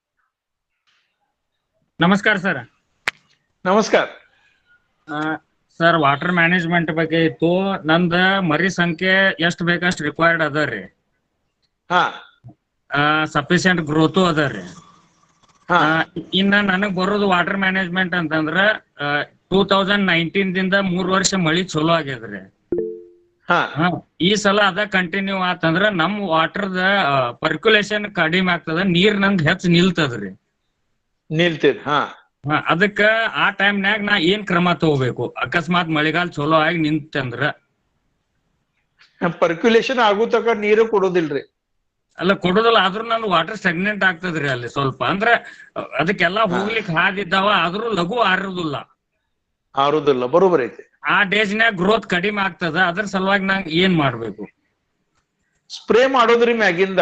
ನಮಸ್ಕಾರ ಸರ್. ನಮಸ್ಕಾರ ಸರ್, ವಾಟರ್ ಮ್ಯಾನೇಜ್ಮೆಂಟ್ ಬಗ್ಗೆ ಇತ್ತು. ನಂದ ಮರಿ ಸಂಖ್ಯೆ ಎಷ್ಟ್ ಬೇಕಷ್ಟು ರಿಕ್ವೈರ್ಡ್ ಅದ ರೀ. ಸಫಿಶಿಯಂಟ್ ಗ್ರೋತು ಅದ ರೀ. ಇನ್ನ ನನಗ್ ಬರೋದು ವಾಟರ್ ಮ್ಯಾನೇಜ್ಮೆಂಟ್ ಅಂತಂದ್ರ 2019 ದಿಂದ 3 ವರ್ಷ ಮಳಿ ಚಲೋ ಆಗ್ಯದ್ರಿ. ಈ ಸಲ ಅದ ಕಂಟಿನ್ಯೂ ಆತಂದ್ರ ನಮ್ ವಾಟರ್ದ ಪರ್ಕ್ಯುಲೇಷನ್ ಕಡಿಮೆ ಆಗ್ತದ, ನೀರ್ ನಂದ್ ಹೆಚ್ಚು ನಿಲ್ತದ್ರಿ. ಅದಕ್ಕ ಆ ಟೈಮ್ನ್ಯಾಗ ನಾ ಏನ್ ಕ್ರಮ ತಗೋಬೇಕು? ಅಕಸ್ಮಾತ್ ಮಳೆಗಾಲ ಚಲೋ ಆಗಿ ನಿಂತಂದ್ರ ಪರ್ಕ್ಯುಲೇಷನ್ ಆಗೋ ತಕ ನೀರು ಕೊಡೋದಿಲ್ರಿ. ಅಲ್ಲ ಕೊಡೋದಲ್ಲ, ಆದ್ರೂ ನಾನು ವಾಟರ್ ಸ್ಟಗ್ನೆಂಟ್ ಆಗ್ತದ್ರಿ ಅಲ್ಲಿ ಸ್ವಲ್ಪ. ಅಂದ್ರ ಅದಕ್ಕೆಲ್ಲಾ ಹೋಗ್ಲಿಕ್ಕೆ ಹಾದಿದ್ದಾವ, ಆದ್ರೂ ಲಘು ಆರುದಿಲ್ಲ. ಬರೋಬರ್ ಐತಿ. ಆ ಡೇಜ್ನ್ಯಾಗ ಗ್ರೋತ್ ಕಡಿಮೆ ಆಗ್ತದ. ಅದ್ರ ಸಲುವಾಗಿ ನಂಗೆ ಏನ್ ಮಾಡ್ಬೇಕು? ಸ್ಪ್ರೇ ಮಾಡೋದ್ರಿ ಮ್ಯಾಗಿಂದ?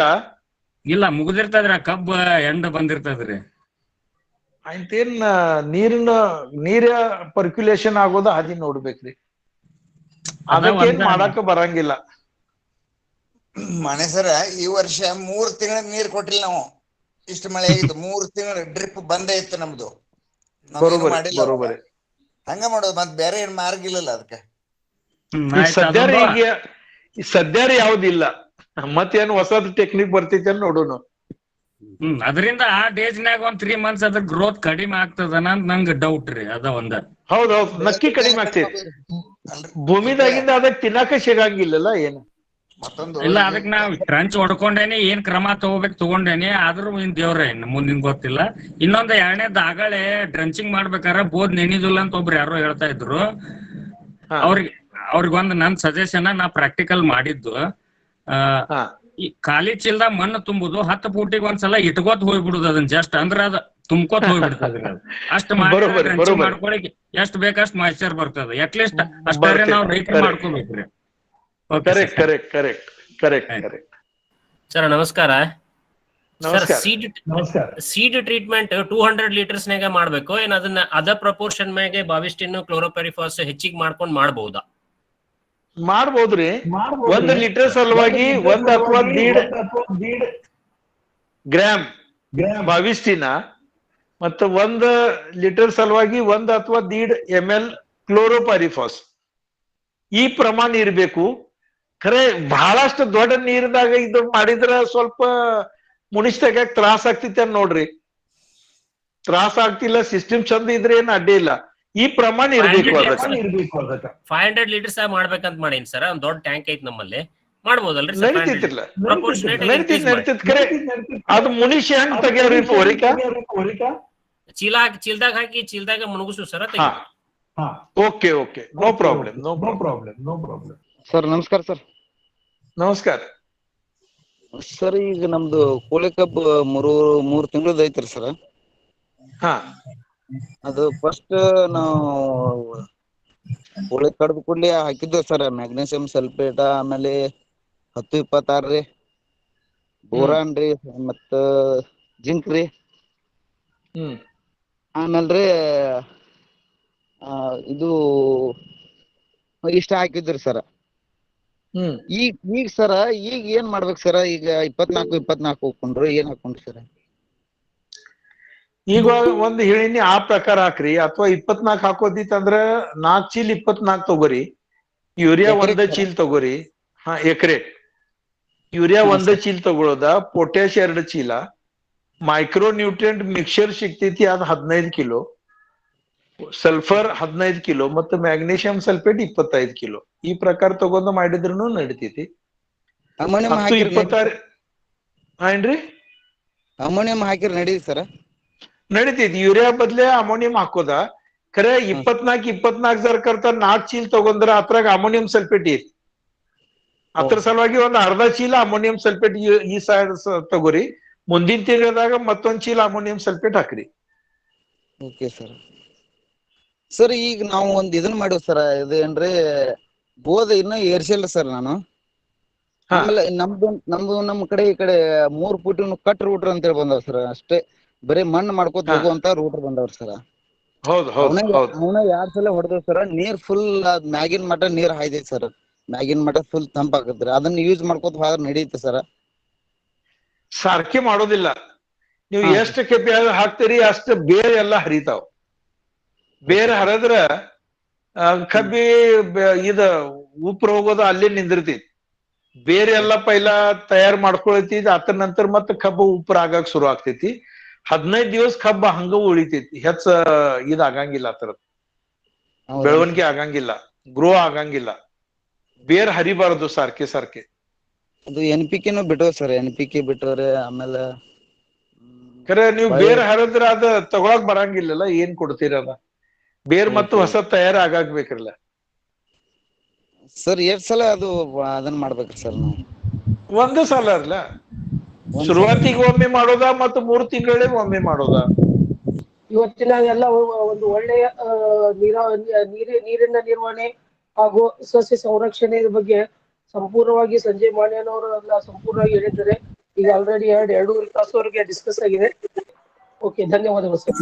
ಇಲ್ಲ, ಮುಗ್ದಿರ್ತದ್ರಿ, ಕಬ್ಬ ಎಂಡ ಬಂದಿರ್ತದ್ರಿ. ಆಯ್ತೇನ್ ನೀರ ಪರ್ಕ್ಯುಲೇಷನ್ ಆಗೋದ ಹಾದಿ ನೋಡ್ಬೇಕ್ರಿ. ಅದಕ್ಕೇನ್ ಮಾಡಾಕ ಬರಂಗಿಲ್ಲ. ಮನೆ ಸರ, ಈ ವರ್ಷ 3 ತಿಂಗಳ ನೀರ್ ಕೊಟ್ಟಿಲ್ಲ ನಾವು. ಇಷ್ಟು ಮಳೆ ಆಗಿತ್ತು, 3 ತಿಂಗಳ ಡ್ರಿಪ್ ಬಂದೇ ಇತ್ತು ನಮ್ದು. ಮಾಡಿಲ್ಲ. ಹಂಗ ಮಾಡೋದು, ಮತ್ ಬೇರೆ ಏನ್ ಮಾರ್ಗ ಇಲ್ಲಲ್ಲ ಅದಕ್ಕೆ. ಸದ್ಯ ಯಾವ್ದಿಲ್ಲ, ಮತ್ತೇನು ಹೊಸದ್ ಟೆಕ್ನಿಕ್ ಬರ್ತೈತಿ ಅಂತ ನೋಡೋಣ. ಅದರಿಂದ ಆ ಡೇಜ್ನ್ಯಾಗ 3 months ಅದ್ರ ಗ್ರೋತ್ ಕಡಿಮೆ ಆಗ್ತದ ನಂಗೆ ಡೌಟ್ ರೀ. ಅದ ಒಂದ. ಹೌದೌದು, ನಕ್ಕಿ ಕಡಿಮೆ ಆಗ್ತೈತಿ. ಭೂಮಿದಾಗಿಂದ ಅದಕ್ಕೆ ತಿನ್ನಕ ಸಿಗಂಗಿಲ್ಲಲ್ಲ ಏನು. ಇಲ್ಲ, ಅದಕ್ ನಾವ್ ಟ್ರಂಚ್ ಹೊಡ್ಕೊಂಡೇನಿ, ಏನ್ ಕ್ರಮ ತಗೊಂಡೇನಿ. ಆದ್ರೂ ದೇವ್ರ ಮುಂದಿನ ಗೊತ್ತಿಲ್ಲ. ಇನ್ನೊಂದ್ 2ನೇದ್ ಆಗಲೇ ಡ್ರಂಚಿಂಗ್ ಮಾಡ್ಬೇಕಾರ ಬೋದ್ ನೆನಿದಿಲ್ಲ ಅಂತ ಒಬ್ರು ಯಾರೋ ಹೇಳ್ತಾ ಇದ್ರು. ಅವ್ರಿಗೊಂದ್ ನನ್ ಸಜೆಷನ್ ನಾ ಪ್ರಾಕ್ಟಿಕಲ್ ಮಾಡಿದ್ದು. ಈ ಖಾಲಿ ಚೀಲದಾಗ ಮಣ್ಣು ತುಂಬುದು 10 ಫೂಟಿಗೆ ಒಂದ್ಸಲ ಇಟ್ಕೋತ್ ಹೋಗ್ಬಿಡುದು ಅದನ್ನ ಜಸ್ಟ್ ಅಂದ್ರ ಅದ ತುಂಬ್ಕೋತ್ ಹೋಗ್ಬಿಡ್ತದ್ರಿ ಅದು. ಅಷ್ಟ್ ಮಾಡ್ಕೊಳಿಕ್ ಎಷ್ಟ್ ಬೇಕಷ್ಟ್ ಮಾಯ್ಚರ್ ಬರ್ತದ. ಅಟ್ಲೀಸ್ಟ್ ಅಷ್ಟಾರೆ ನಾವ್ ರೈತರು ಮಾಡ್ಕೋಬೇಕ್ರಿ. ಸರ್ ನಮಸ್ಕಾರ. ಸರ್ ಸೀಡ್ ಟ್ರೀಟ್ಮೆಂಟ್ 200 ಲೀಟರ್ಸ್ ನಾಗ ಮಾಡ್ಬೇಕು ಏನ್ ಅದನ್ನ ಅದ ಪ್ರಪೋರ್ಷನ್ ಮ್ಯಾಗೆ ಬಾವಿಸ್ಟಿನ್ ಕ್ಲೋರೋಪೆರಿಫಾಸ್ ಹೆಚ್ಚಿಗೆ ಮಾಡ್ಕೊಂಡ್ ಮಾಡ್ಬಹುದಾ? ಮಾಡ್ಬೋದ್ರಿ. 1 ಲೀಟರ್ ಸಲುವಾಗಿ 1 ಅಥವಾ 1.5 ಗ್ರಾಮ್ ಬಾವಿಸ್ಟಿನ ಮತ್ತು 1 ಲೀಟರ್ ಸಲುವಾಗಿ 1 ಅಥವಾ 1.5 ml ಕ್ಲೋರೋಪೈರಿಫಾಸ್ ಈ ಪ್ರಮಾಣ ಇರ್ಬೇಕು. ಖರೆ ಬಹಳಷ್ಟು ದೊಡ್ಡ ನೀರಿದಾಗ ಇದು ಮಾಡಿದ್ರ ಸ್ವಲ್ಪ ಮುನಿಸ್ ತೆಗ್ಯಾಕ ತ್ರಾಸ ಆಗ್ತಿತಿ ಅಂತ ನೋಡ್ರಿ. ತ್ರಾಸ ಆಗ್ತಿಲ್ಲ, ಸಿಸ್ಟಮ್ ಚಂದ ಇದ್ರೆ ಏನ್ ಅಡ್ಡಿ ಇಲ್ಲ. ಈ ಪ್ರಮಾಣ ಇರ್ಬೇಕು. 500 ಲೀಟರ್ಸ್ ಮಾಡ್ಬೇಕಂತ ಮಾಡೀನಿ ಸರ್. ಒಂದ್ ದೊಡ್ಡ ಟ್ಯಾಂಕ್ ಐತಿ ನಮ್ಮಲ್ಲಿ, ಮಾಡ್ಬೋದಲ್ರಿ? ನಡೀತಿರ್ಲ ಖರೆ ಅದು ಮುನಿಶ್ ಹೆಂಗ್ ತೆಗ್ಯಾವ್ರಿ ಚೀಲ್ದಾಗ ಹಾಕಿ ಚೀಲ್ದಾಗ ಮುಣಗುಸು sir. Okay no problem. Sir ನಮಸ್ಕಾರ. ಸರ್ ನಮಸ್ಕಾರ ಸರ್, ಈಗ ನಮ್ದು ಕೋಳಿ ಕಬ್ಬು 3 ತಿಂಗಳದ ಐತ್ರಿ ಸರ್. ಅದು ಫಸ್ಟ್ ನಾವು ಕೋಳಿ ಕಡ್ದು ಕೂಡ್ಲಿ ಹಾಕಿದ್ವಿ ಸರ್ ಮ್ಯಾಗ್ನೀಸಿಯಂ ಸಲ್ಫೇಟ್, ಆಮೇಲೆ 10-26 ರೀ, ಬೋರಾನ್ ರೀ, ಮತ್ತ ಜಿಂಕ್ ರೀ, ಆಮೇಲ್ರಿ ಇದು ಇಷ್ಟ ಹಾಕಿದ್ರಿ ಸರ್. ಈಗ ಸರ ಈಗ ಏನ್ ಮಾಡ್ಬೇಕು ಸರ? ಈಗ 24 ಹಾಕೊಂಡ್ರು ಏನ್ ಹಾಕೊಂಡ್ರಿ ಸರ್? ಈಗ ಒಂದ್ ಹೇಳಿನಿ ಆ ಪ್ರಕಾರ ಹಾಕ್ರಿ. ಅಥವಾ 24 ಹಾಕೋದಿತ್ತಂದ್ರ 4 ಚೀಲ 24 ತಗೋರಿ. ಯೂರಿಯಾ 1 ಚೀಲ ತಗೋರಿ. ಎಕರೆ ಯೂರಿಯಾ 1 ಚೀಲ ತಗೊಳೋದ, ಪೊಟ್ಯಾಶ್ 2 ಚೀಲ, ಮೈಕ್ರೋ ನ್ಯೂಟ್ರಿಯೆಂಟ್ ಮಿಕ್ಸರ್ ಸಿಗ್ತೈತಿ ಅದ್ 15 ಕಿಲೋ, ಸಲ್ಫರ್ 15 ಕಿಲೋ ಮತ್ತು ಮ್ಯಾಗ್ನೀಷಿಯಂ ಸಲ್ಫೇಟ್ 25 ಕಿಲೋ. ಈ ಪ್ರಕಾರ ತಗೊಂಡು ಮಾಡಿದ್ರು ನಡಿತೈತಿ. 10-26 ಏನ್ರಿ ಅಮೋನಿಯಂ ಹಾಕಿರ್ ನಡೀತಿ ಸರ? ನಡಿತೈತಿ. ಯೂರಿಯಾ ಬದ್ಲೆ ಅಮೋನಿಯಂ ಹಾಕೋದ. ಖರೆ 24 ಕರ್ತ 4 ಚೀಲ ತಗೊಂಡ್ರ ಅದ್ರಾಗ ಅಮೋನಿಯಂ ಸಲ್ಫೇಟ್ ಐತಿ. ಅದ್ರ ಸಲುವಾಗಿ ಒಂದ್ ಅರ್ಧ ಚೀಲ ಅಮೋನಿಯಂ ಸಲ್ಫೇಟ್ ಈ ಸೈಡ್ ತಗೋರಿ. ಮುಂದಿನ ತಿಂಗಳದಾಗ ಮತ್ತೊಂದ್ ಚೀಲ ಅಮೋನಿಯಂ ಸಲ್ಫೇಟ್ ಹಾಕ್ರಿ. Okay sir. ಸರ್ ಈಗ ನಾವು ಒಂದ್ ಇದನ್ ಮಾಡಿವ್ ಸರ್, ಇದೇನ್ರಿ ಬೋದ ಇನ್ನ ಏರ್ಸಿಲ್ಲ ಸರ್ ನಾನು. ಆಮೇಲೆ ನಮ್ ಕಡೆ ಈ ಕಡೆ 3 ಫೂಟಿನ ಕಟ್ ರೂಟರ್ ಅಂತ ಹೇಳಿ ಬಂದವ್ ಸರ್. ಅಷ್ಟೇ ಬರೀ ಮಣ್ಣು ಮಾಡ್ಕೋತ ಹೋಗುವಂತ ರೂಟರ್ ಬಂದವ್ರ ಸರ್. ಅವನ 2 ಸಲ ಹೊಡೆದವ್ ಸರ್. ನೀರ್ ಫುಲ್ ಮ್ಯಾಗಿನ್ ಮಟ ನೀರ್ ಹಾಯ್ದೈತಿ ಸರ್. ಮ್ಯಾಗಿನ್ ಮಟ ಫುಲ್ ತಂಪ ಆಗತ್ರಿ. ಅದನ್ನ ಯೂಸ್ ಮಾಡ್ಕೋತ ಹೋದ್ರ ನಡೀತಿ ಸರ್? ಸಾರ್ಕೆ ಮಾಡೋದಿಲ್ಲ. ನೀವು ಎಷ್ಟು ಕೆಪಿ ಹಾಕ್ತೀರಿ ಅಷ್ಟು ಬೇರೆ ಎಲ್ಲ ಹರಿತಾವ್. ಬೇರೆ ಹರಿದ್ರ ಕಬ್ಬಿ ಇದ ಉಪ್ರ ಹೋಗೋದು ಅಲ್ಲೇ ನಿಂದಿರ್ತೈತಿ. ಬೇರೆ ಎಲ್ಲ ಪೈಲ ತಯಾರು ಮಾಡ್ಕೊಳತೈತಿ. ಅದ್ರ ನಂತರ ಮತ್ತೆ ಕಬ್ಬು ಉಪ್ರ ಆಗಾಕ್ ಶುರು ಆಗ್ತೈತಿ. 15 ದಿವಸ ಕಬ್ಬ ಹಂಗ ಉಳಿತೈತಿ. ಹೆಚ್ಚ ಇದಾಗಂಗಿಲ್ಲ, ಆತರದ್ ಬೆಳವಣಿಗೆ ಆಗಂಗಿಲ್ಲ, ಗ್ರೋ ಆಗಂಗಿಲ್ಲ. ಬೇರೆ ಹರಿಬಾರದು ಸಾರ್ಕೆ. ಅದು NPK ಬಿಟ್ಟವ ಸರ್. NPK ಬಿಟ್ಟವ್ರೆ. ಆಮೇಲೆ ಖರೆ ನೀವು ಬೇರೆ ಹರಿದ್ರ ಅದ ತಗೊಳಕ್ ಬರಂಗಿಲ್ಲಲ್ಲ. ಏನ್ ಕೊಡ್ತೀರದ? ಬೇರ್ ಮತ್ತು ಹೊಸ ತಯಾರ ಆಗಾಗ್ಬೇಕ್ರಲ್ಲ ಸರ್. ಎಷ್ಟ್ ಸಲ ಅದನ್ನ ಮಾಡ್ಬೇಕ್ರಿ ಸರ್ ನಾವು? 1 ಸಲ ಅಲ್ಲ, ಶುರುವಾತಿಗೆ ಒಮ್ಮೆ ಮಾಡೋದ ಮತ್ತು 3 ತಿಂಗಳಿಗೆ ಒಮ್ಮೆ ಮಾಡೋದ. ಇವತ್ತಿನ ಎಲ್ಲ ಒಂದು ಒಳ್ಳೆಯ ನೀರಿನ ನಿರ್ವಹಣೆ ಹಾಗೂ ಸಸ್ಯ ಸಂರಕ್ಷಣೆ ಬಗ್ಗೆ ಸಂಪೂರ್ಣವಾಗಿ ಸಂಜಯ್ ಮಾನ್ಯನವರು ಎಲ್ಲ ಸಂಪೂರ್ಣವಾಗಿ ಹೇಳಿದ್ದಾರೆ. ಈಗ ಆಲ್ರೆಡಿ 2.5 ತಾಸವರೆಗೆ ಡಿಸ್ಕಸ್ ಆಗಿದೆ. ಓಕೆ, ಧನ್ಯವಾದಗಳು ಸರ್.